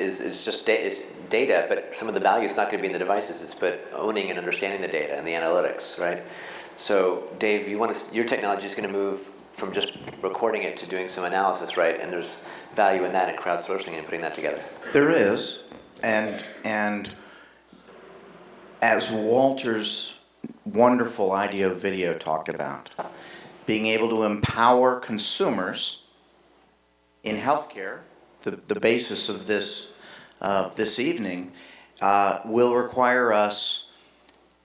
just data, but some of the value is not going to be in the devices. It's but owning and understanding the data and the analytics, right? So Dave, your technology is going to move from just recording it to doing some analysis, right? And there's value in that and crowdsourcing and putting that together. There is, and as Walter's wonderful idea of video talked about, being able to empower consumers in healthcare, the basis of this evening, will require us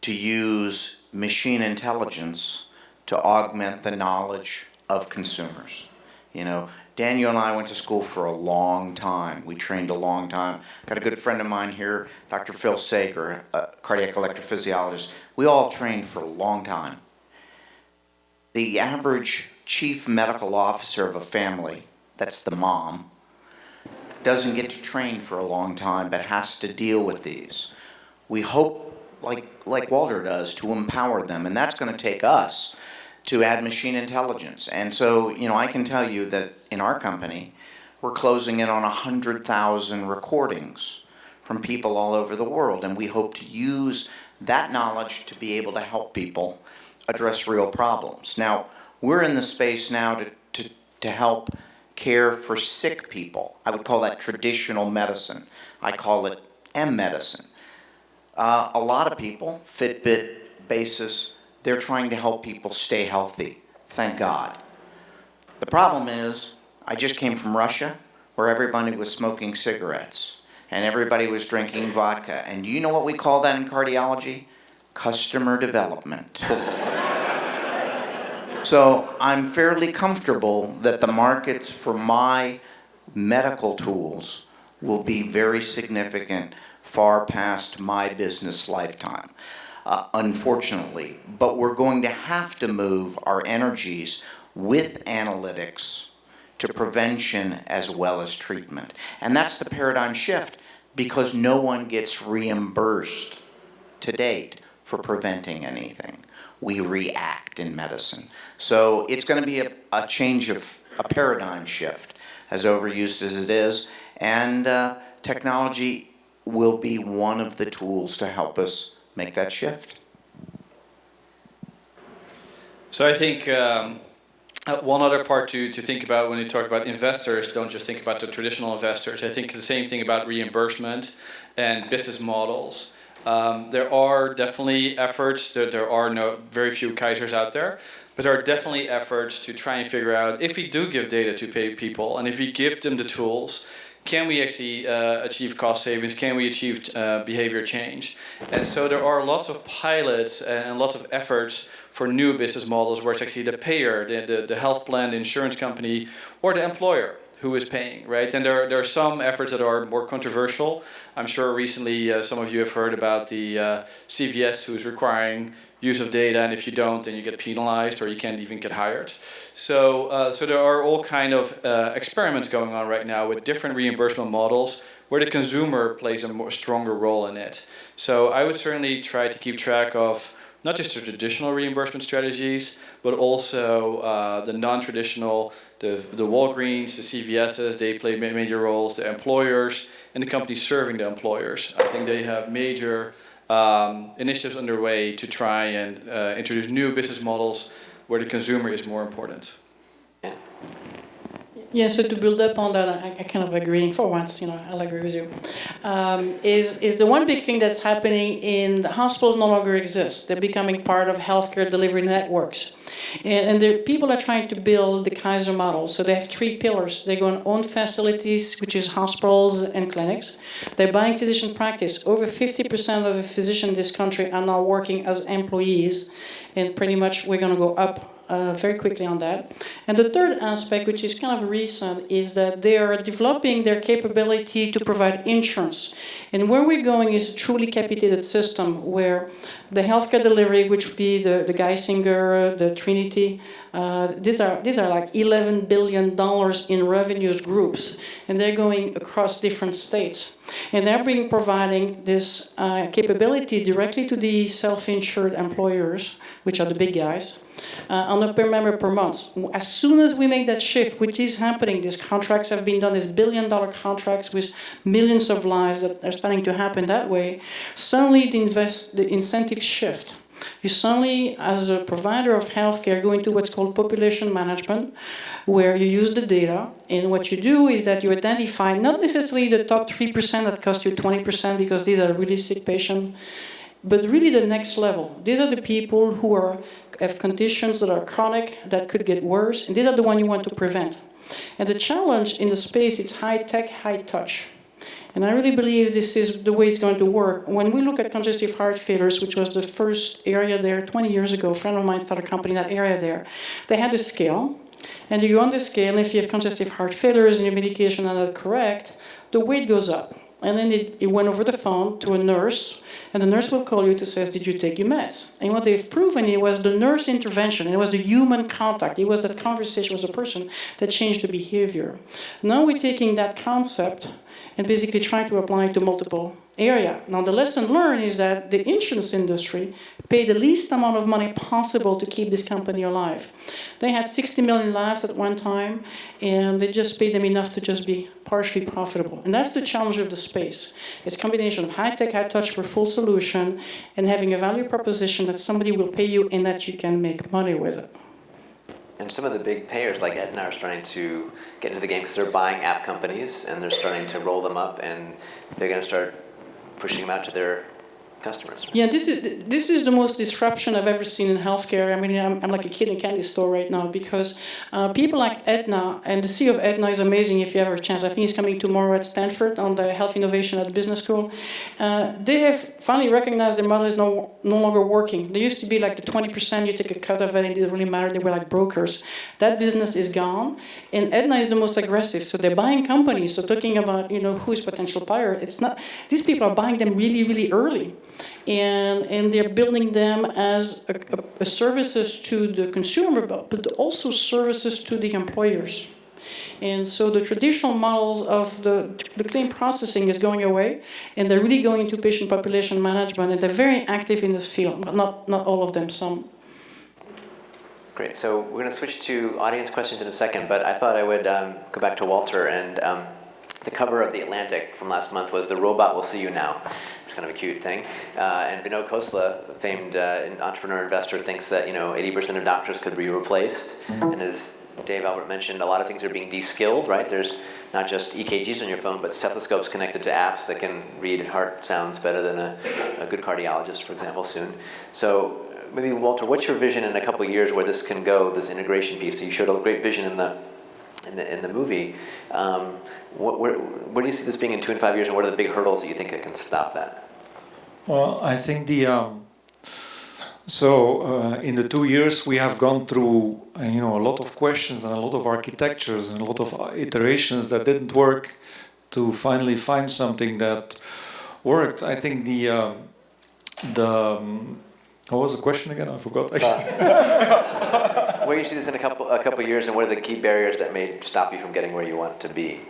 to use machine intelligence to augment the knowledge of consumers. Daniel and I went to school for a long time. We trained a long time. Got a good friend of mine here, Dr. Phil Sager, a cardiac electrophysiologist. We all trained for a long time. The average chief medical officer of a family, that's the mom, doesn't get to train for a long time, but has to deal with these. We hope, like Walter does, to empower them, and that's going to take us to add machine intelligence. And so, I can tell you that in our company, we're closing in on 100,000 recordings from people all over the world, and we hope to use that knowledge to be able to help people address real problems. Now, we're in the space now to help care for sick people. I would call that traditional medicine. I call it M-medicine. A lot of people, Fitbit basis, they're trying to help people stay healthy. Thank God. The problem is, I just came from Russia, where everybody was smoking cigarettes and everybody was drinking vodka. And do you know what we call that in cardiology? Customer development. So I'm fairly comfortable that the markets for my medical tools will be very significant far past my business lifetime, unfortunately. But we're going to have to move our energies with analytics to prevention as well as treatment. And that's the paradigm shift, because no one gets reimbursed to date for preventing anything. We react in medicine. So it's going to be a change of a paradigm shift, as overused as it is, and technology will be one of the tools to help us make that shift. So I think one other part to think about when you talk about investors, don't just think about the traditional investors. I think the same thing about reimbursement and business models. There are definitely efforts, there are very few Kaisers out there, but there are definitely efforts to try and figure out, if we do give data to pay people and if we give them the tools, can we actually achieve cost savings? Can we achieve behavior change? And so there are lots of pilots and lots of efforts for new business models where it's actually the payer, the health plan, the insurance company, or the employer who is paying, right? And there are some efforts that are more controversial. I'm sure recently some of you have heard about the CVS who is requiring use of data, and if you don't, then you get penalized or you can't even get hired. So there are all kind of experiments going on right now with different reimbursement models where the consumer plays a more stronger role in it. So I would certainly try to keep track of not just the traditional reimbursement strategies, but also the non-traditional, the Walgreens, the CVS's, they play major roles, the employers, and the companies serving the employers. I think they have major initiatives underway to try and introduce new business models where the consumer is more important. Yeah, so to build up on that, I kind of agree. For once, I'll agree with you. Is the one big thing that's happening in the hospitals no longer exist. They're becoming part of healthcare delivery networks. And the people are trying to build the Kaiser model. So they have 3 pillars. They go on own facilities, which is hospitals and clinics. They're buying physician practice. Over 50% of the physicians in this country are now working as employees. And pretty much we're going to go up very quickly on that. And the third aspect, which is kind of recent, is that they are developing their capability to provide insurance. And where we're going is a truly capitated system where the healthcare delivery, which would be the Geisinger, the Trinity, these are like $11 billion in revenues groups, and they're going across different states. And they're providing this capability directly to the self-insured employers, which are the big guys, on a per member per month. As soon as we make that shift, which is happening, these contracts have been done, these billion-dollar contracts with millions of lives that are starting to happen that way, suddenly the incentive shift. You suddenly, as a provider of healthcare, go into what's called population management, where you use the data, and what you do is that you identify not necessarily the top 3% that cost you 20% because these are really sick patients, but really the next level. These are the people who have conditions that are chronic, that could get worse, and these are the ones you want to prevent. And the challenge in the space is high tech, high touch. And I really believe this is the way it's going to work. When we look at congestive heart failures, which was the first area there 20 years ago, a friend of mine started a company in that area there. They had a scale, and you go on the scale, and if you have congestive heart failures and your medication are not correct, the weight goes up. And then it went over the phone to a nurse, and the nurse will call you to say, did you take your meds? And what they've proven, it was the nurse intervention, it was the human contact, it was that conversation with the person that changed the behavior. Now we're taking that concept and basically trying to apply it to multiple areas. Now the lesson learned is that the insurance industry pay the least amount of money possible to keep this company alive. They had 60 million lives at one time, and they just paid them enough to just be partially profitable. And that's the challenge of the space. It's a combination of high-tech, high-touch for full solution, and having a value proposition that somebody will pay you and that you can make money with it. And some of the big payers like Aetna are starting to get into the game because they're buying app companies and they're starting to roll them up, and they're going to start pushing them out to their customers. Yeah, this is the most disruption I've ever seen in healthcare. I mean, I'm like a kid in a candy store right now because people like Aetna, and the CEO of Aetna is amazing if you ever have a chance. I think he's coming tomorrow at Stanford on the health innovation at the business school. They have finally recognized their model is no longer working. There used to be like the 20% you take a cut of it, and it didn't really matter. They were like brokers. That business is gone, and Aetna is the most aggressive. So they're buying companies. So talking about who is potential buyer, it's not. These people are buying them really, really early. And they're building them as a services to the consumer, but also services to the employers. And so the traditional models of the claim processing is going away, and they're really going into patient population management, and they're very active in this field, but not all of them, some. Great, so we're going to switch to audience questions in a second, but I thought I would go back to Walter, and the cover of The Atlantic from last month was "The Robot Will See You Now." Kind of a cute thing. And Vinod Khosla, a famed entrepreneur investor, thinks that 80% of doctors could be replaced. And as Dave Albert mentioned, a lot of things are being de-skilled, right? There's not just EKGs on your phone, but stethoscopes connected to apps that can read heart sounds better than a good cardiologist, for example, soon. So maybe, Walter, what's your vision in a couple of years where this can go, this integration piece? So you showed a great vision in the movie. Where do you see this being in 2 and 5 years, and what are the big hurdles that you think that can stop that? Well, I think in the 2 years we have gone through a lot of questions and a lot of architectures and a lot of iterations that didn't work to finally find something that worked. I think what was the question again? I forgot. Where do you see this in a couple of years, and what are the key barriers that may stop you from getting where you want to be?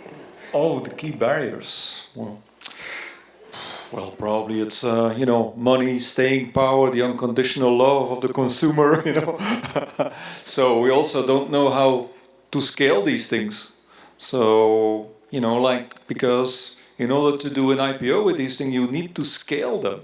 Oh, the key barriers. Well, probably it's money, staying power, the unconditional love of the consumer. So we also don't know how to scale these things. So because in order to do an IPO with these things, you need to scale them.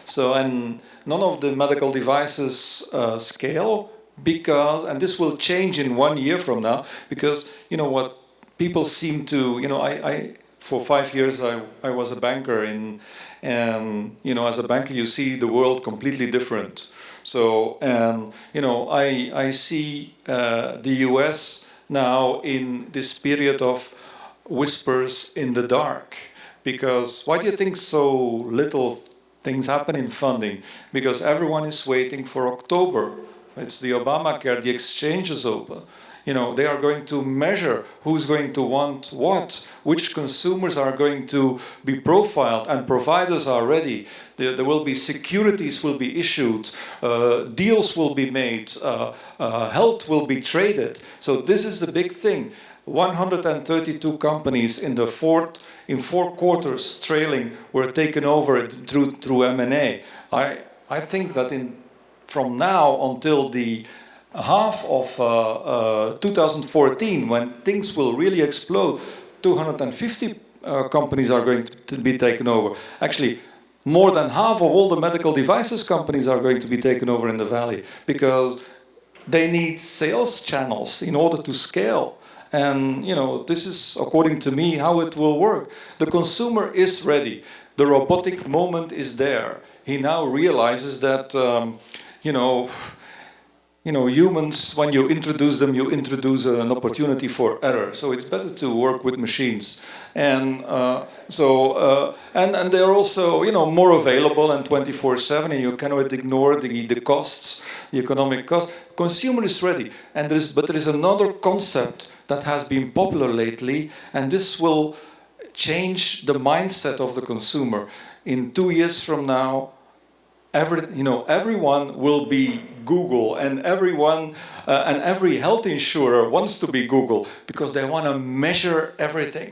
So and none of the medical devices scale because, and this will change in 1 year from now, because what people seem to I for 5 years I was a banker and as a banker you see the world completely different. So I see the US now in this period of whispers in the dark, because why do you think so little things happen in funding? Because everyone is waiting for October. It's the Obamacare, the exchange is open. They are going to measure who's going to want what, which consumers are going to be profiled, and providers are ready. There will be securities will be issued, deals will be made, health will be traded. So this is the big thing. 132 companies in 4 quarters trailing were taken over through M&A. I think that from now until the half of 2014, when things will really explode, 250 companies are going to be taken over. Actually, more than half of all the medical devices companies are going to be taken over in the Valley, because they need sales channels in order to scale. And this is, according to me, how it will work. The consumer is ready. The robotic moment is there. He now realizes that humans, when you introduce them, you introduce an opportunity for error. So it's better to work with machines. And and they're also, more available and 24/7, and you cannot ignore the costs, the economic costs. Consumer is ready. And there is another concept that has been popular lately, and this will change the mindset of the consumer. In 2 years from now, everyone will be Google, and every health insurer wants to be Google because they want to measure everything.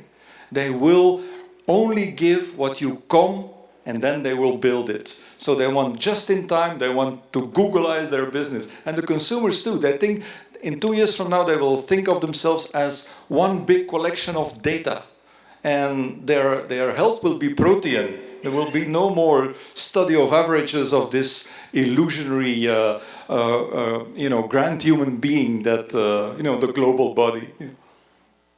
They will only give what you come and then they will build it. So they want just in time, they want to Googleize their business. And the consumers too, they think in 2 years from now they will think of themselves as one big collection of data. And their health will be protean. There will be no more study of averages of this illusionary, grand human being that, the global body.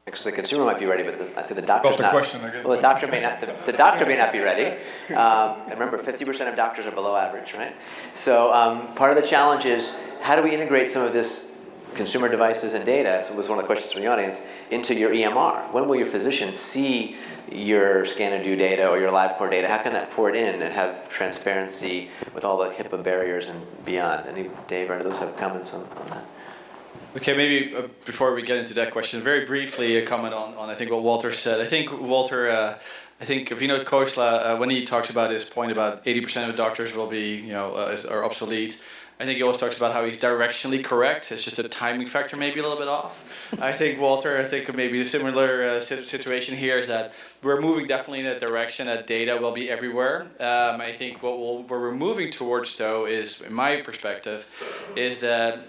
Because the consumer might be ready, but I say the doctor's not. Question again. Well, the doctor may not. The doctor may not be ready. And remember, 50% of doctors are below average, right? So part of the challenge is how do we integrate some of this consumer devices and data? So it was one of the questions from the audience into your EMR. When will your physician see your scan and do data or your LiveCore data? How can that port in and have transparency with all the HIPAA barriers and beyond? Dave, or those have comments on that? Okay, maybe before we get into that question, very briefly a comment on I think what Walter said. I think Walter, I think Vinod Khosla, when he talks about his point about 80% of doctors will be, are obsolete, I think he always talks about how he's directionally correct. It's just a timing factor maybe a little bit off. I think Walter, maybe a similar situation here is that we're moving definitely in that direction that data will be everywhere. I think what we're moving towards, though, is, in my perspective, is that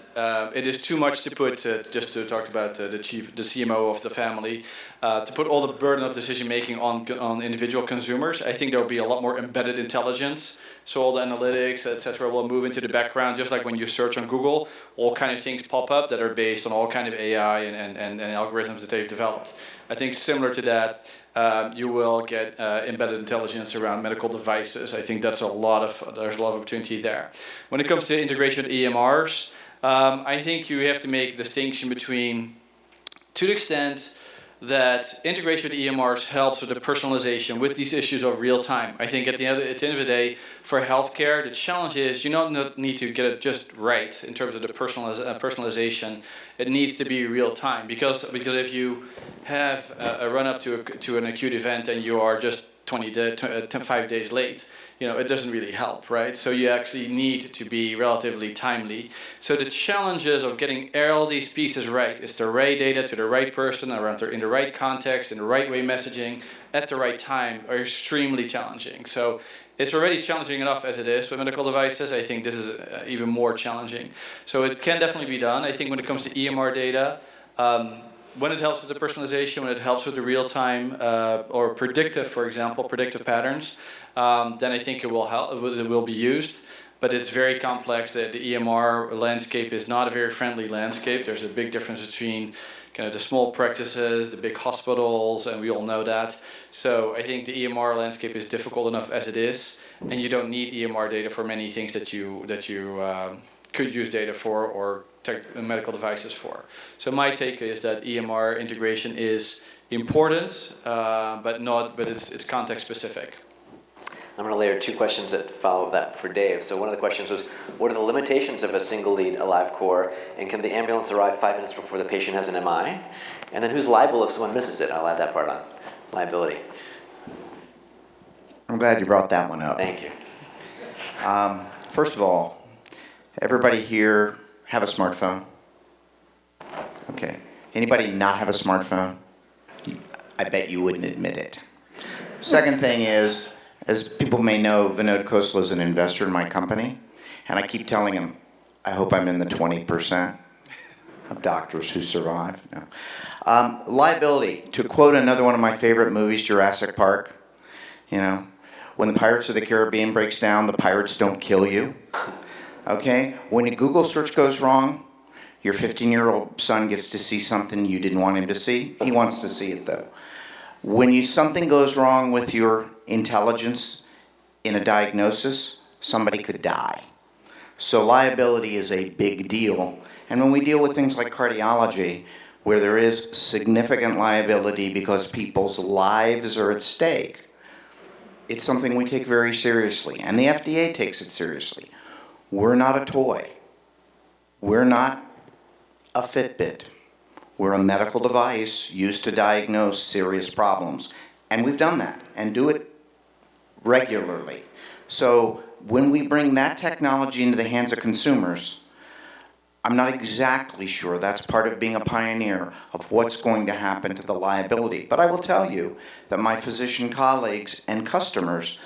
it is too much to put, just to talk about the CMO of the family, to put all the burden of decision making on individual consumers. I think there will be a lot more embedded intelligence. So all the analytics, etc., will move into the background. Just like when you search on Google, all kind of things pop up that are based on all kind of AI and algorithms that they've developed. I think similar to that, you will get embedded intelligence around medical devices. I think there's a lot of opportunity there. When it comes to integration with EMRs, I think you have to make a distinction between, to the extent that integration with EMRs helps with the personalization with these issues of real time. I think at the end of the day, for healthcare, the challenge is you don't need to get it just right in terms of the personalization. It needs to be real time because if you have a run up to an acute event and you are just 5 days late, it doesn't really help, right? So you actually need to be relatively timely. So the challenges of getting all these pieces right, is the right data to the right person, in the right context, in the right way messaging, at the right time, are extremely challenging. So it's already challenging enough as it is with medical devices. I think this is even more challenging. So it can definitely be done. I think when it comes to EMR data, when it helps with the personalization, when it helps with the real-time or predictive, for example, predictive patterns, then I think it will help. It will be used, but it's very complex. The EMR landscape is not a very friendly landscape. There's a big difference between kind of the small practices, the big hospitals, and we all know that. So I think the EMR landscape is difficult enough as it is, and you don't need EMR data for many things that you could use data for or medical devices for. So my take is that EMR integration is important, but it's context specific. I'm going to layer two questions that follow that for Dave. So one of the questions was, what are the limitations of a single lead AliveCore, and can the ambulance arrive 5 minutes before the patient has an MI? And then who's liable if someone misses it? I'll add that part on. Liability. I'm glad you brought that one up. Thank you. First of all, everybody here have a smartphone? Okay. Anybody not have a smartphone? I bet you wouldn't admit it. Second thing is, as people may know, Vinod Khosla is an investor in my company, and I keep telling him, I hope I'm in the 20% of doctors who survive. No. Liability. To quote another one of my favorite movies, Jurassic Park, when the Pirates of the Caribbean breaks down, the pirates don't kill you. Okay? When a Google search goes wrong, your 15-year-old son gets to see something you didn't want him to see. He wants to see it, though. When something goes wrong with your intelligence in a diagnosis, somebody could die. So liability is a big deal. And when we deal with things like cardiology, where there is significant liability because people's lives are at stake, it's something we take very seriously. And the FDA takes it seriously. We're not a toy. We're not a Fitbit. We're a medical device used to diagnose serious problems. And we've done that and do it regularly. So when we bring that technology into the hands of consumers, I'm not exactly sure that's part of being a pioneer of what's going to happen to the liability. But I will tell you that my physician colleagues and customers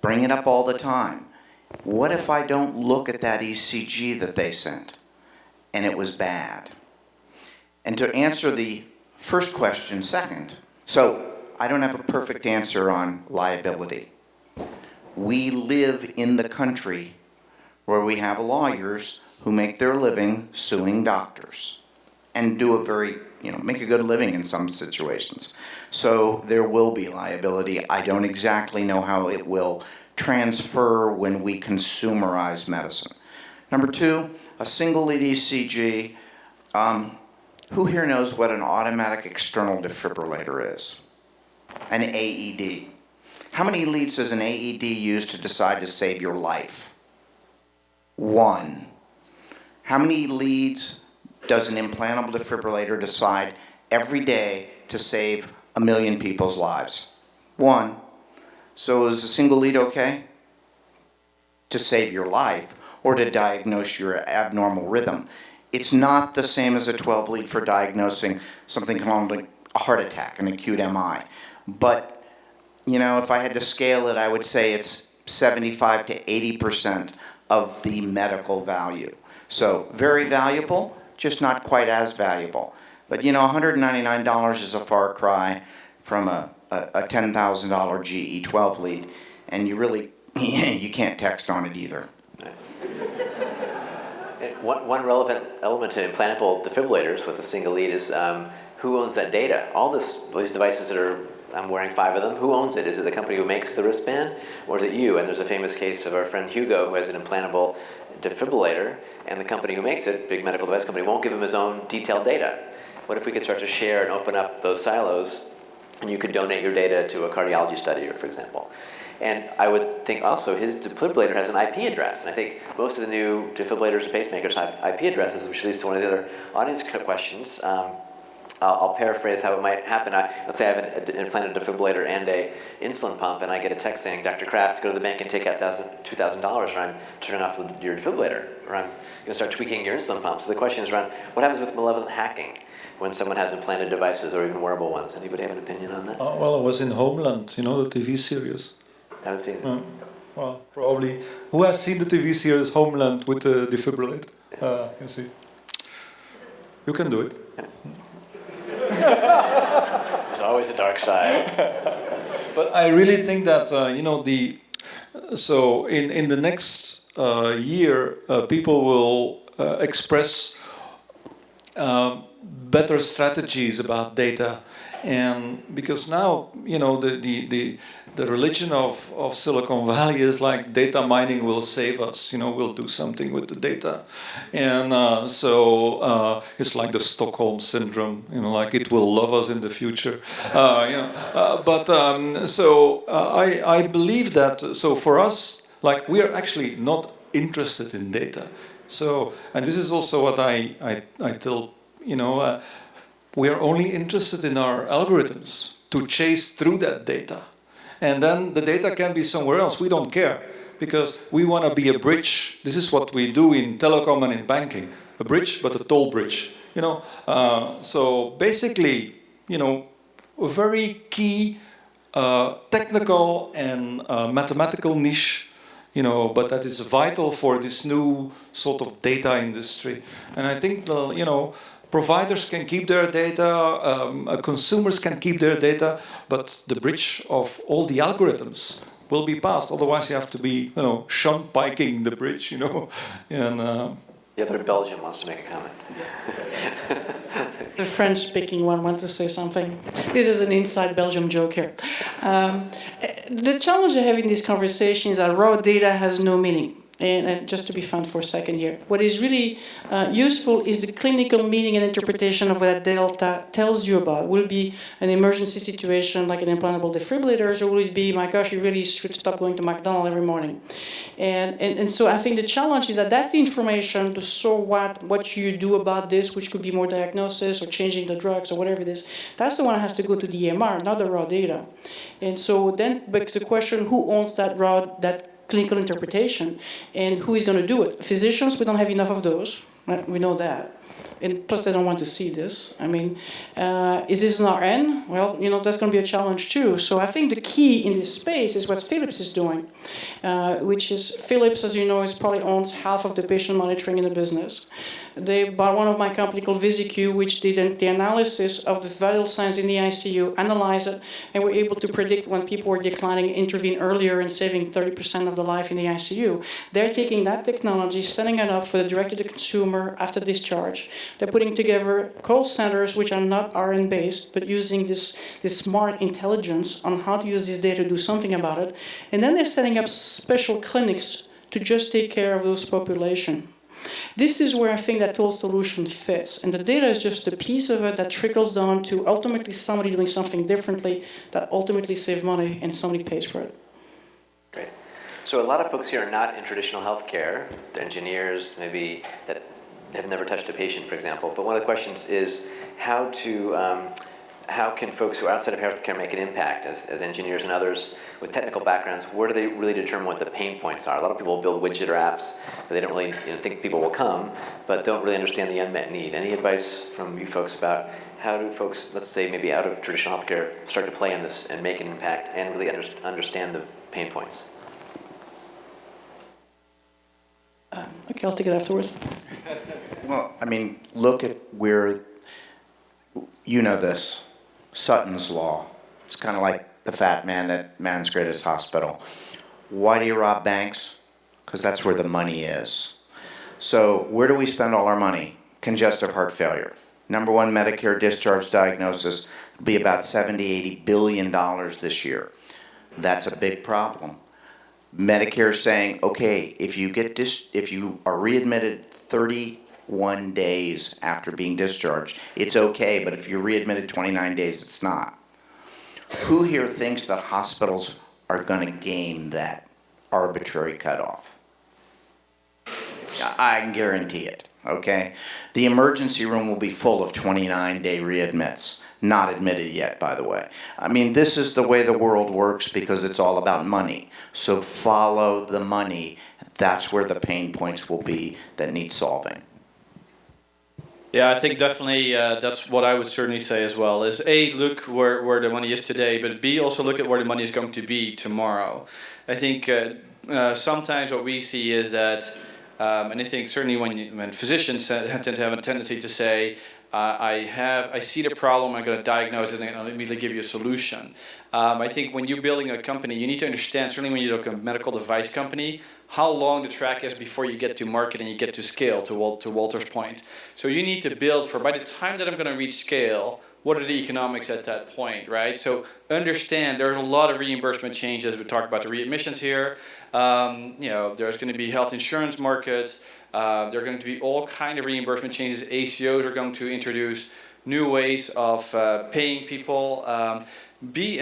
bring it up all the time. What if I don't look at that ECG that they sent and it was bad? And to answer the first question second, so I don't have a perfect answer on liability. We live in the country where we have lawyers who make their living suing doctors and do a very, make a good living in some situations. So there will be liability. I don't exactly know how it will transfer when we consumerize medicine. Number two, a single lead ECG. Who here knows what an automatic external defibrillator is? An AED. How many leads does an AED use to decide to save your life? 1. How many leads does an implantable defibrillator decide every day to save 1 million people's lives? 1. So is a single lead okay? To save your life or to diagnose your abnormal rhythm. It's not the same as a 12 lead for diagnosing something called a heart attack, an acute MI. But, if I had to scale it, I would say it's 75 to 80% of the medical value. So very valuable, just not quite as valuable. But $199 is a far cry from a $10,000 GE 12 lead, and you really you can't text on it either. One relevant element to implantable defibrillators with a single lead is who owns that data? All these devices that are, I'm wearing 5 of them, who owns it? Is it the company who makes the wristband, or is it you? And there's a famous case of our friend Hugo who has an implantable defibrillator, and the company who makes it, big medical device company, won't give him his own detailed data. What if we could start to share and open up those silos, and you could donate your data to a cardiology study, for example? And I would think also his defibrillator has an IP address, and I think most of the new defibrillators and pacemakers have IP addresses, which leads to one of the other audience questions. I'll paraphrase how it might happen. Let's say I have an implanted defibrillator and a insulin pump, and I get a text saying, Dr. Kraft, go to the bank and take out $2,000, or I'm turning off your defibrillator, or I'm going to start tweaking your insulin pump. So the question is around, what happens with malevolent hacking when someone has implanted devices or even wearable ones? Anybody have an opinion on that? Well, I was in Homeland, the TV series. Haven't seen it. Well, probably. Who has seen the TV series Homeland with the defibrillator? You see. You can do it. Yeah. There's always a dark side. But I really think that so in the next year, people will express better strategies about data, and because now the religion of Silicon Valley is like data mining will save us. We'll do something with the data, and so it's like the Stockholm syndrome. Like it will love us in the future. I believe that. So for us, like we are actually not interested in data. So, and this is also what I tell. We are only interested in our algorithms to chase through that data. And then the data can be somewhere else. We don't care because we want to be a bridge. This is what we do in telecom and in banking. A bridge, but a toll bridge. So basically, a very key technical and mathematical niche, but that is vital for this new sort of data industry. And I think, providers can keep their data, consumers can keep their data, but the bridge of all the algorithms will be passed. Otherwise, you have to be, shunt biking the bridge, And the other Belgian wants to make a comment. The French-speaking one wants to say something. This is an inside Belgium joke here. The challenge I have in these conversations is that raw data has no meaning. And just to be fun for a second here, what is really useful is the clinical meaning and interpretation of what that data tells you about. Will it be an emergency situation like an implantable defibrillator, or will it be, my gosh, you really should stop going to McDonald's every morning? And so I think the challenge is that that's the information, the so what you do about this, which could be more diagnosis or changing the drugs or whatever it is. That's the one that has to go to the EMR, not the raw data. And so then begs the question, who owns that clinical interpretation, and who is going to do it? Physicians, we don't have enough of those. We know that. and plus they don't want to see this. I mean, is this an RN? Well, that's going to be a challenge too. So I think the key in this space is what Philips is doing, which is Philips, as you know, is probably owns half of the patient monitoring in the business. They bought one of my company called VisiQ, which did the analysis of the vital signs in the ICU, analyze it, and were able to predict when people were declining, intervene earlier, and saving 30% of the life in the ICU. They're taking that technology, setting it up for the direct-to-the-consumer after discharge. They're putting together call centers which are not RN-based, but using this smart intelligence on how to use this data to do something about it. And then they're setting up special clinics to just take care of those population. This is where I think that total solution fits. And the data is just a piece of it that trickles down to ultimately somebody doing something differently that ultimately saves money and somebody pays for it. Great. So a lot of folks here are not in traditional healthcare. They're engineers, maybe that have never touched a patient, for example. But one of the questions is how can folks who are outside of healthcare make an impact as engineers and others with technical backgrounds? Where do they really determine what the pain points are? A lot of people build widget or apps, but they don't really think people will come, but don't really understand the unmet need. Any advice from you folks about how do folks, let's say maybe out of traditional healthcare, start to play in this and make an impact and really understand the pain points? Okay, I'll take it afterwards. Well, I mean, look at where, this, Sutton's Law. It's kind of like the fat man at man's greatest hospital. Why do you rob banks? Because that's where the money is. So where do we spend all our money? Congestive heart failure. Number one Medicare discharge diagnosis will be about $70–80 billion this year. That's a big problem. Medicare is saying, okay, if you are readmitted 31 days after being discharged, it's okay, but if you're readmitted 29 days, it's not. Who here thinks that hospitals are going to game that arbitrary cutoff? I can guarantee it, okay? The emergency room will be full of 29-day readmits, not admitted yet, by the way. I mean, this is the way the world works because it's all about money. So follow the money. That's where the pain points will be that need solving. Yeah, I think definitely that's what I would certainly say as well, is A, look where the money is today, but B, also look at where the money is going to be tomorrow. I think sometimes what we see is that, and I think certainly when physicians tend to have a tendency to say, I see the problem, I'm going to diagnose it, and I'll immediately give you a solution. I think when you're building a company, you need to understand, certainly when you look at a medical device company, how long the track is before you get to market and you get to scale, to Walter's point. So you need to build for, by the time that I'm going to reach scale, what are the economics at that point, right? So understand there are a lot of reimbursement changes. We talked about the readmissions here. There's going to be health insurance markets. There are going to be all kind of reimbursement changes. ACOs are going to introduce new ways of paying people. Be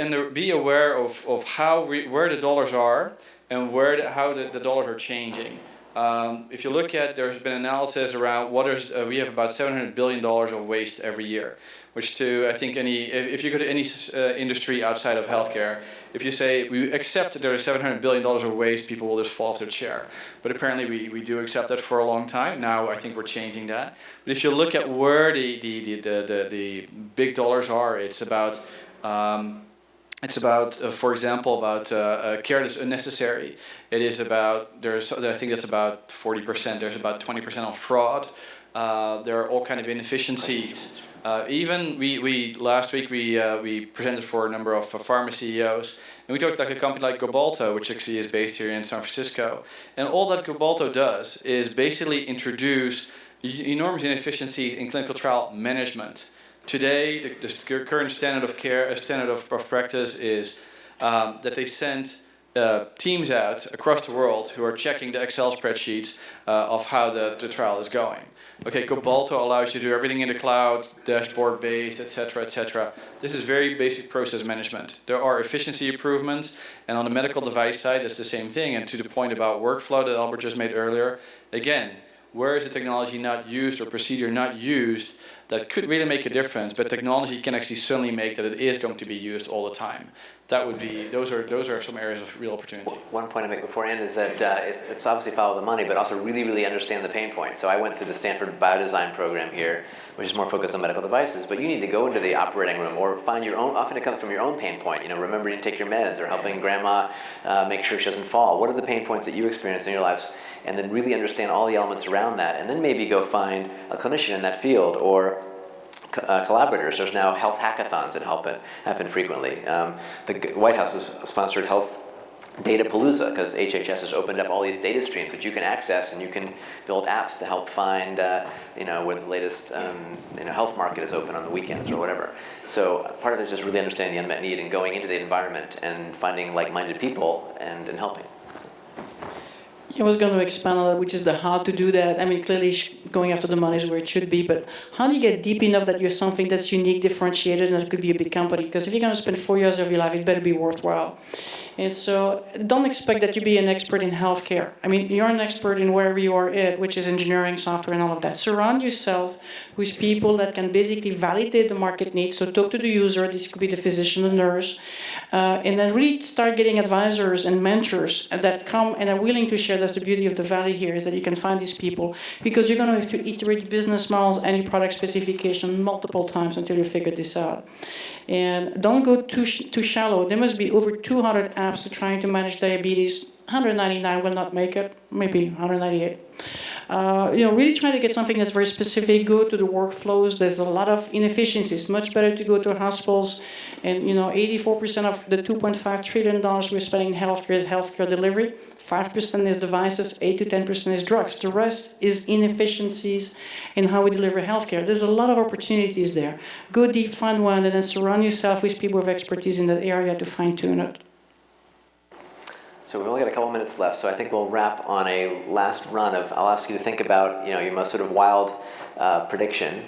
aware of where the dollars are and how the dollars are changing. If you look at, there's been analysis around we have about $700 billion of waste every year, which I think if you go to any industry outside of healthcare, if you say we accept that there is $700 billion of waste, people will just fall off their chair. But apparently we do accept that for a long time. Now I think we're changing that. But if you look at where the big dollars are, it's about for example, about care that's unnecessary. It is about, I think that's about 40%. There's about 20% on fraud. There are all kind of inefficiencies. Even last week we presented for a number of pharma CEOs, and we talked like a company like Gobalto, which actually is based here in San Francisco. And all that Gobalto does is basically introduce enormous inefficiencies in clinical trial management. Today, the current standard of practice is that they send teams out across the world who are checking the Excel spreadsheets of how the trial is going. Okay, Gobalto allows you to do everything in the cloud, dashboard-based, etc., etc. This is very basic process management. There are efficiency improvements, and on the medical device side, it's the same thing. And to the point about workflow that Albert just made earlier, again, where is the technology not used or procedure not used that could really make a difference, but technology can actually certainly make that it is going to be used all the time. That would be, those are some areas of real opportunity. One point I make beforehand is that it's obviously follow the money, but also really, really understand the pain point. So I went through the Stanford Biodesign program here, which is more focused on medical devices, but you need to go into the operating room or find your own, often it comes from your own pain point, you know, remembering to take your meds or helping grandma make sure she doesn't fall. What are the pain points that you experience in your lives? And then really understand all the elements around that, and then maybe go find a clinician in that field or collaborators. There's now health hackathons that happen frequently. The White House has sponsored Health Data Palooza because HHS has opened up all these data streams that you can access, and you can build apps to help find, you know, where the latest, you know, health market is open on the weekends or whatever. So part of it is just really understanding the unmet need and going into the environment and finding like-minded people and helping. I was going to expand on that, which is the how to do that. I mean, clearly going after the money is where it should be, but how do you get deep enough that you're something that's unique, differentiated, and it could be a big company? Because if you're going to spend 4 years of your life, it better be worthwhile. And so don't expect that you be an expert in healthcare. I mean, you're an expert in wherever you are at, which is engineering, software, and all of that. Surround yourself with people that can basically validate the market needs. So talk to the user. This could be the physician, the nurse. And then really start getting advisors and mentors that come and are willing to share. That's the beauty of the Valley here, is that you can find these people, because you're going to have to iterate business models and your product specification multiple times until you figure this out. And don't go too shallow. There must be over 200 apps trying to manage diabetes. 199 will not make it, maybe 198. You know, really try to get something that's very specific. Go to the workflows. There's a lot of inefficiencies. Much better to go to hospitals. And you know, 84% of the $2.5 trillion we're spending in healthcare is healthcare delivery. 5% is devices. 8 to 10% is drugs. The rest is inefficiencies in how we deliver healthcare. There's a lot of opportunities there. Go deep, find one, and then surround yourself with people with expertise in that area to fine-tune it. So we've only got a couple minutes left, so I think we'll wrap on a last run of, I'll ask you to think about, you know, your most sort of wild prediction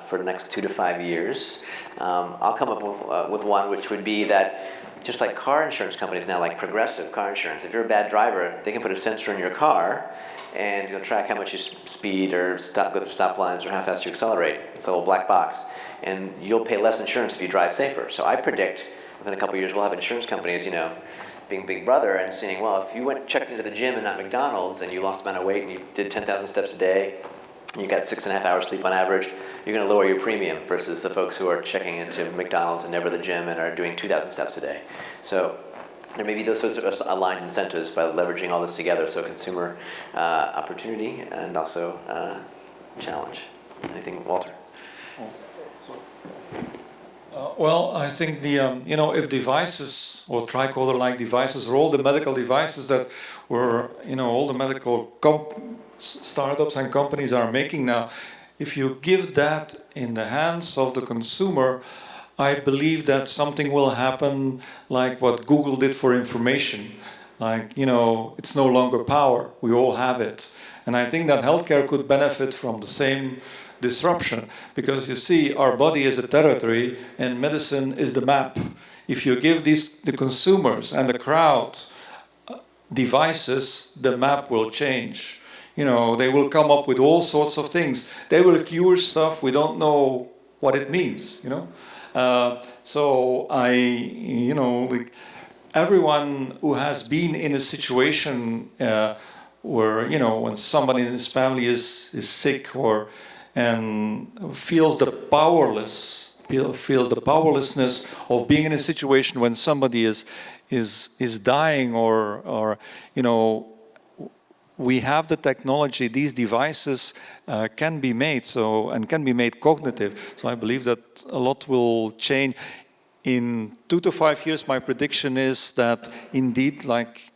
for the next 2 to 5 years. I'll come up with one, which would be that just like car insurance companies now, like Progressive car insurance, if you're a bad driver, they can put a sensor in your car and you'll track how much you speed or go through stop lines or how fast you accelerate. It's a little black box. And you'll pay less insurance if you drive safer. So I predict within a couple of years we'll have insurance companies, you know, being big brother and saying, well, if you checked into the gym and not McDonald's and you lost a amount of weight and you did 10,000 steps a day, and you got 6.5 hours sleep on average, you're going to lower your premium versus the folks who are checking into McDonald's and never the gym and are doing 2,000 steps a day. So there may be those sorts of aligned incentives by leveraging all this together. So consumer opportunity and also challenge. Anything, Walter? Well, I think the you know, if devices or tricorder-like devices or all the medical devices that were, you know, all the medical startups and companies are making now, if you give that in the hands of the consumer, I believe that something will happen like what Google did for information. Like, you know, it's no longer power, we all have it. And I think that healthcare could benefit from the same disruption, because you see, our body is a territory and medicine is the map. If you give the consumers and the crowd devices, the map will change. You know, they will come up with all sorts of things. They will cure stuff we don't know what it means, you know. So you know, like everyone who has been in a situation where, you know, when somebody in his family is sick or and feels the powerlessness of being in a situation when somebody is dying or you know, we have the technology, these devices can be made and can be made cognitive. So I believe that a lot will change. In 2 to 5 years, my prediction is that indeed, like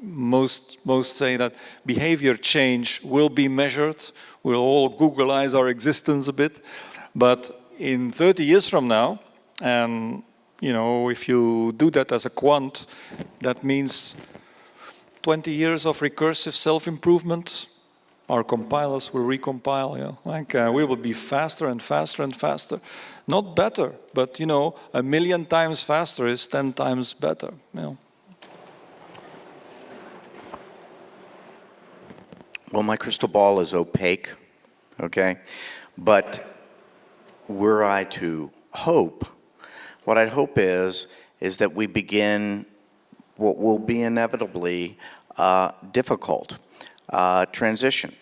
most say, that behavior change will be measured. We'll all Googleize our existence a bit. But in 30 years from now, and you know, if you do that as a quant, that means 20 years of recursive self-improvement. Our compilers will recompile, you know, like we will be faster and faster and faster. Not better, but you know, 1,000,000 times faster is 10 times better. You know. Well, my crystal ball is opaque, okay? But were I to hope, what I'd hope is that we begin what will be inevitably difficult transition.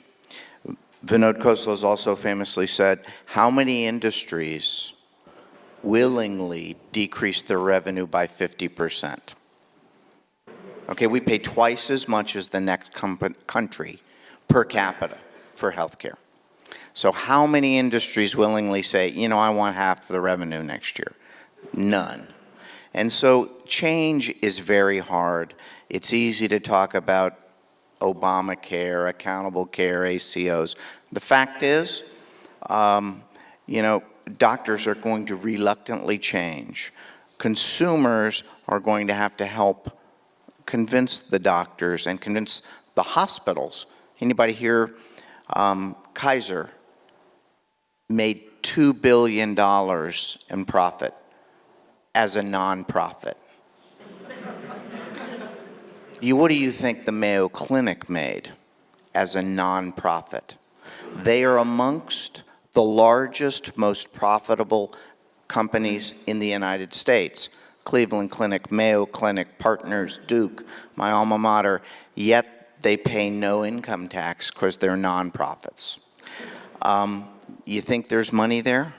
Vinod Khosla has also famously said, how many industries willingly decrease their revenue by 50%? Okay, we pay twice as much as the next country per capita for healthcare. So how many industries willingly say, you know, I want half the revenue next year? None. And so change is very hard. It's easy to talk about Obamacare, accountable care, ACOs. The fact is, you know, doctors are going to reluctantly change. Consumers are going to have to help convince the doctors and convince the hospitals. Anybody here, Kaiser made $2 billion in profit as a nonprofit. What do you think the Mayo Clinic made as a nonprofit? They are amongst the largest, most profitable companies in the United States. Cleveland Clinic, Mayo Clinic, Partners, Duke, my alma mater, yet they pay no income tax because they're nonprofits. You think there's money there?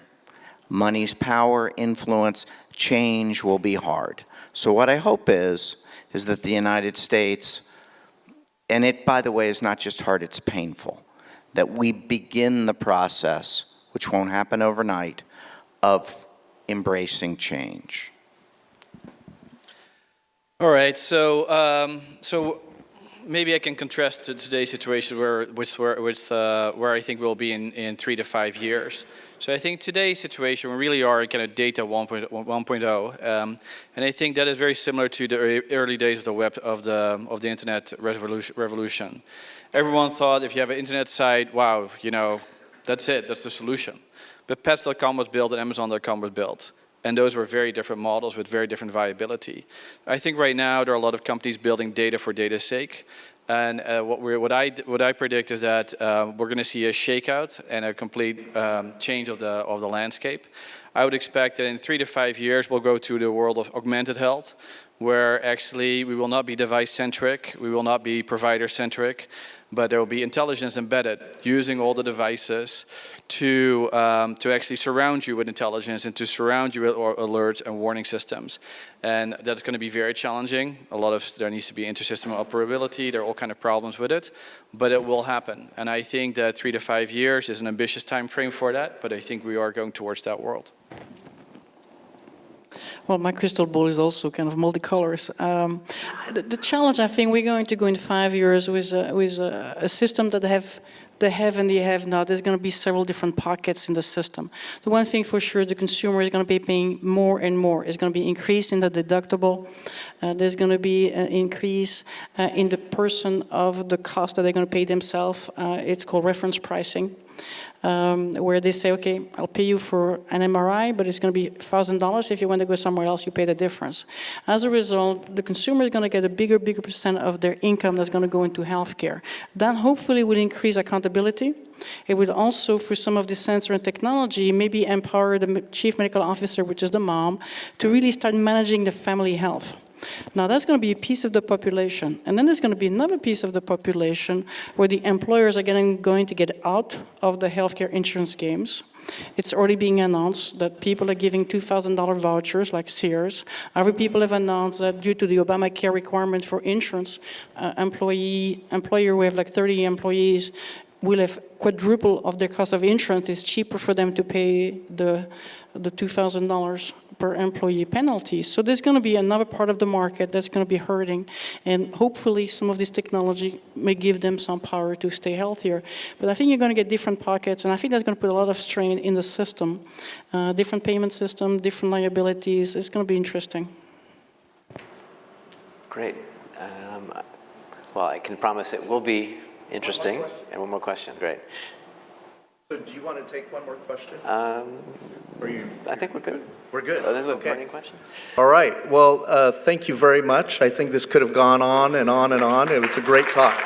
Money's power, influence, change will be hard. So what I hope is that the United States, and it, by the way, is not just hard, it's painful, that we begin the process, which won't happen overnight, of embracing change. All right, so maybe I can contrast to today's situation where I think we'll be in 3 to 5 years. So I think today's situation, we really are kind of data 1.0, and I think that is very similar to the early days of the web of the internet revolution. Everyone thought if you have an internet site, wow, you know, that's it, that's the solution. But Pets.com was built and Amazon.com was built. And those were very different models with very different viability. I think right now there are a lot of companies building data for data's sake. And what I predict is that we're going to see a shakeout and a complete change of the landscape. I would expect that in 3 to 5 years we'll go to the world of augmented health, where actually we will not be device-centric, we will not be provider-centric, but there will be intelligence embedded using all the devices to actually surround you with intelligence and to surround you with alerts and warning systems. And that's going to be very challenging. There needs to be inter-system operability. There are all kinds of problems with it, but it will happen. And I think that 3 to 5 years is an ambitious time frame for that, but I think we are going towards that world. Well, my crystal ball is also kind of multicolors. The challenge, I think, we're going to go in 5 years with a system that they have and they have not. There's going to be several different pockets in the system. The one thing for sure, the consumer is going to be paying more and more. It's going to be increased in the deductible. There's going to be an increase in the person of the cost that they're going to pay themselves. It's called reference pricing. Where they say, okay, I'll pay you for an MRI, but it's going to be $1,000. If you want to go somewhere else, you pay the difference. As a result, the consumer is going to get a bigger percent of their income that's going to go into healthcare. That hopefully will increase accountability. It would also, for some of the sensor and technology, maybe empower the chief medical officer, which is the mom, to really start managing the family health. Now, that's going to be a piece of the population. And then there's going to be another piece of the population where the employers are going to get out of the healthcare insurance games. It's already being announced that people are giving $2,000 vouchers, like Sears. Other people have announced that due to the Obamacare requirement for insurance, employer who have like 30 employees will have quadruple of their cost of insurance. It's cheaper for them to pay the $2,000 per employee penalty. So there's going to be another part of the market that's going to be hurting, and hopefully some of this technology may give them some power to stay healthier. But I think you're going to get different pockets, and I think that's going to put a lot of strain in the system. Different payment system, different liabilities. It's going to be interesting. Great. Well, I can promise it will be interesting. And one more question. Great. So do you want to take one more question? I think we're good. We're good. Oh, this is a Okay. burning question? All right. Well, thank you very much. I think this could have gone on and on and on. It was a great talk.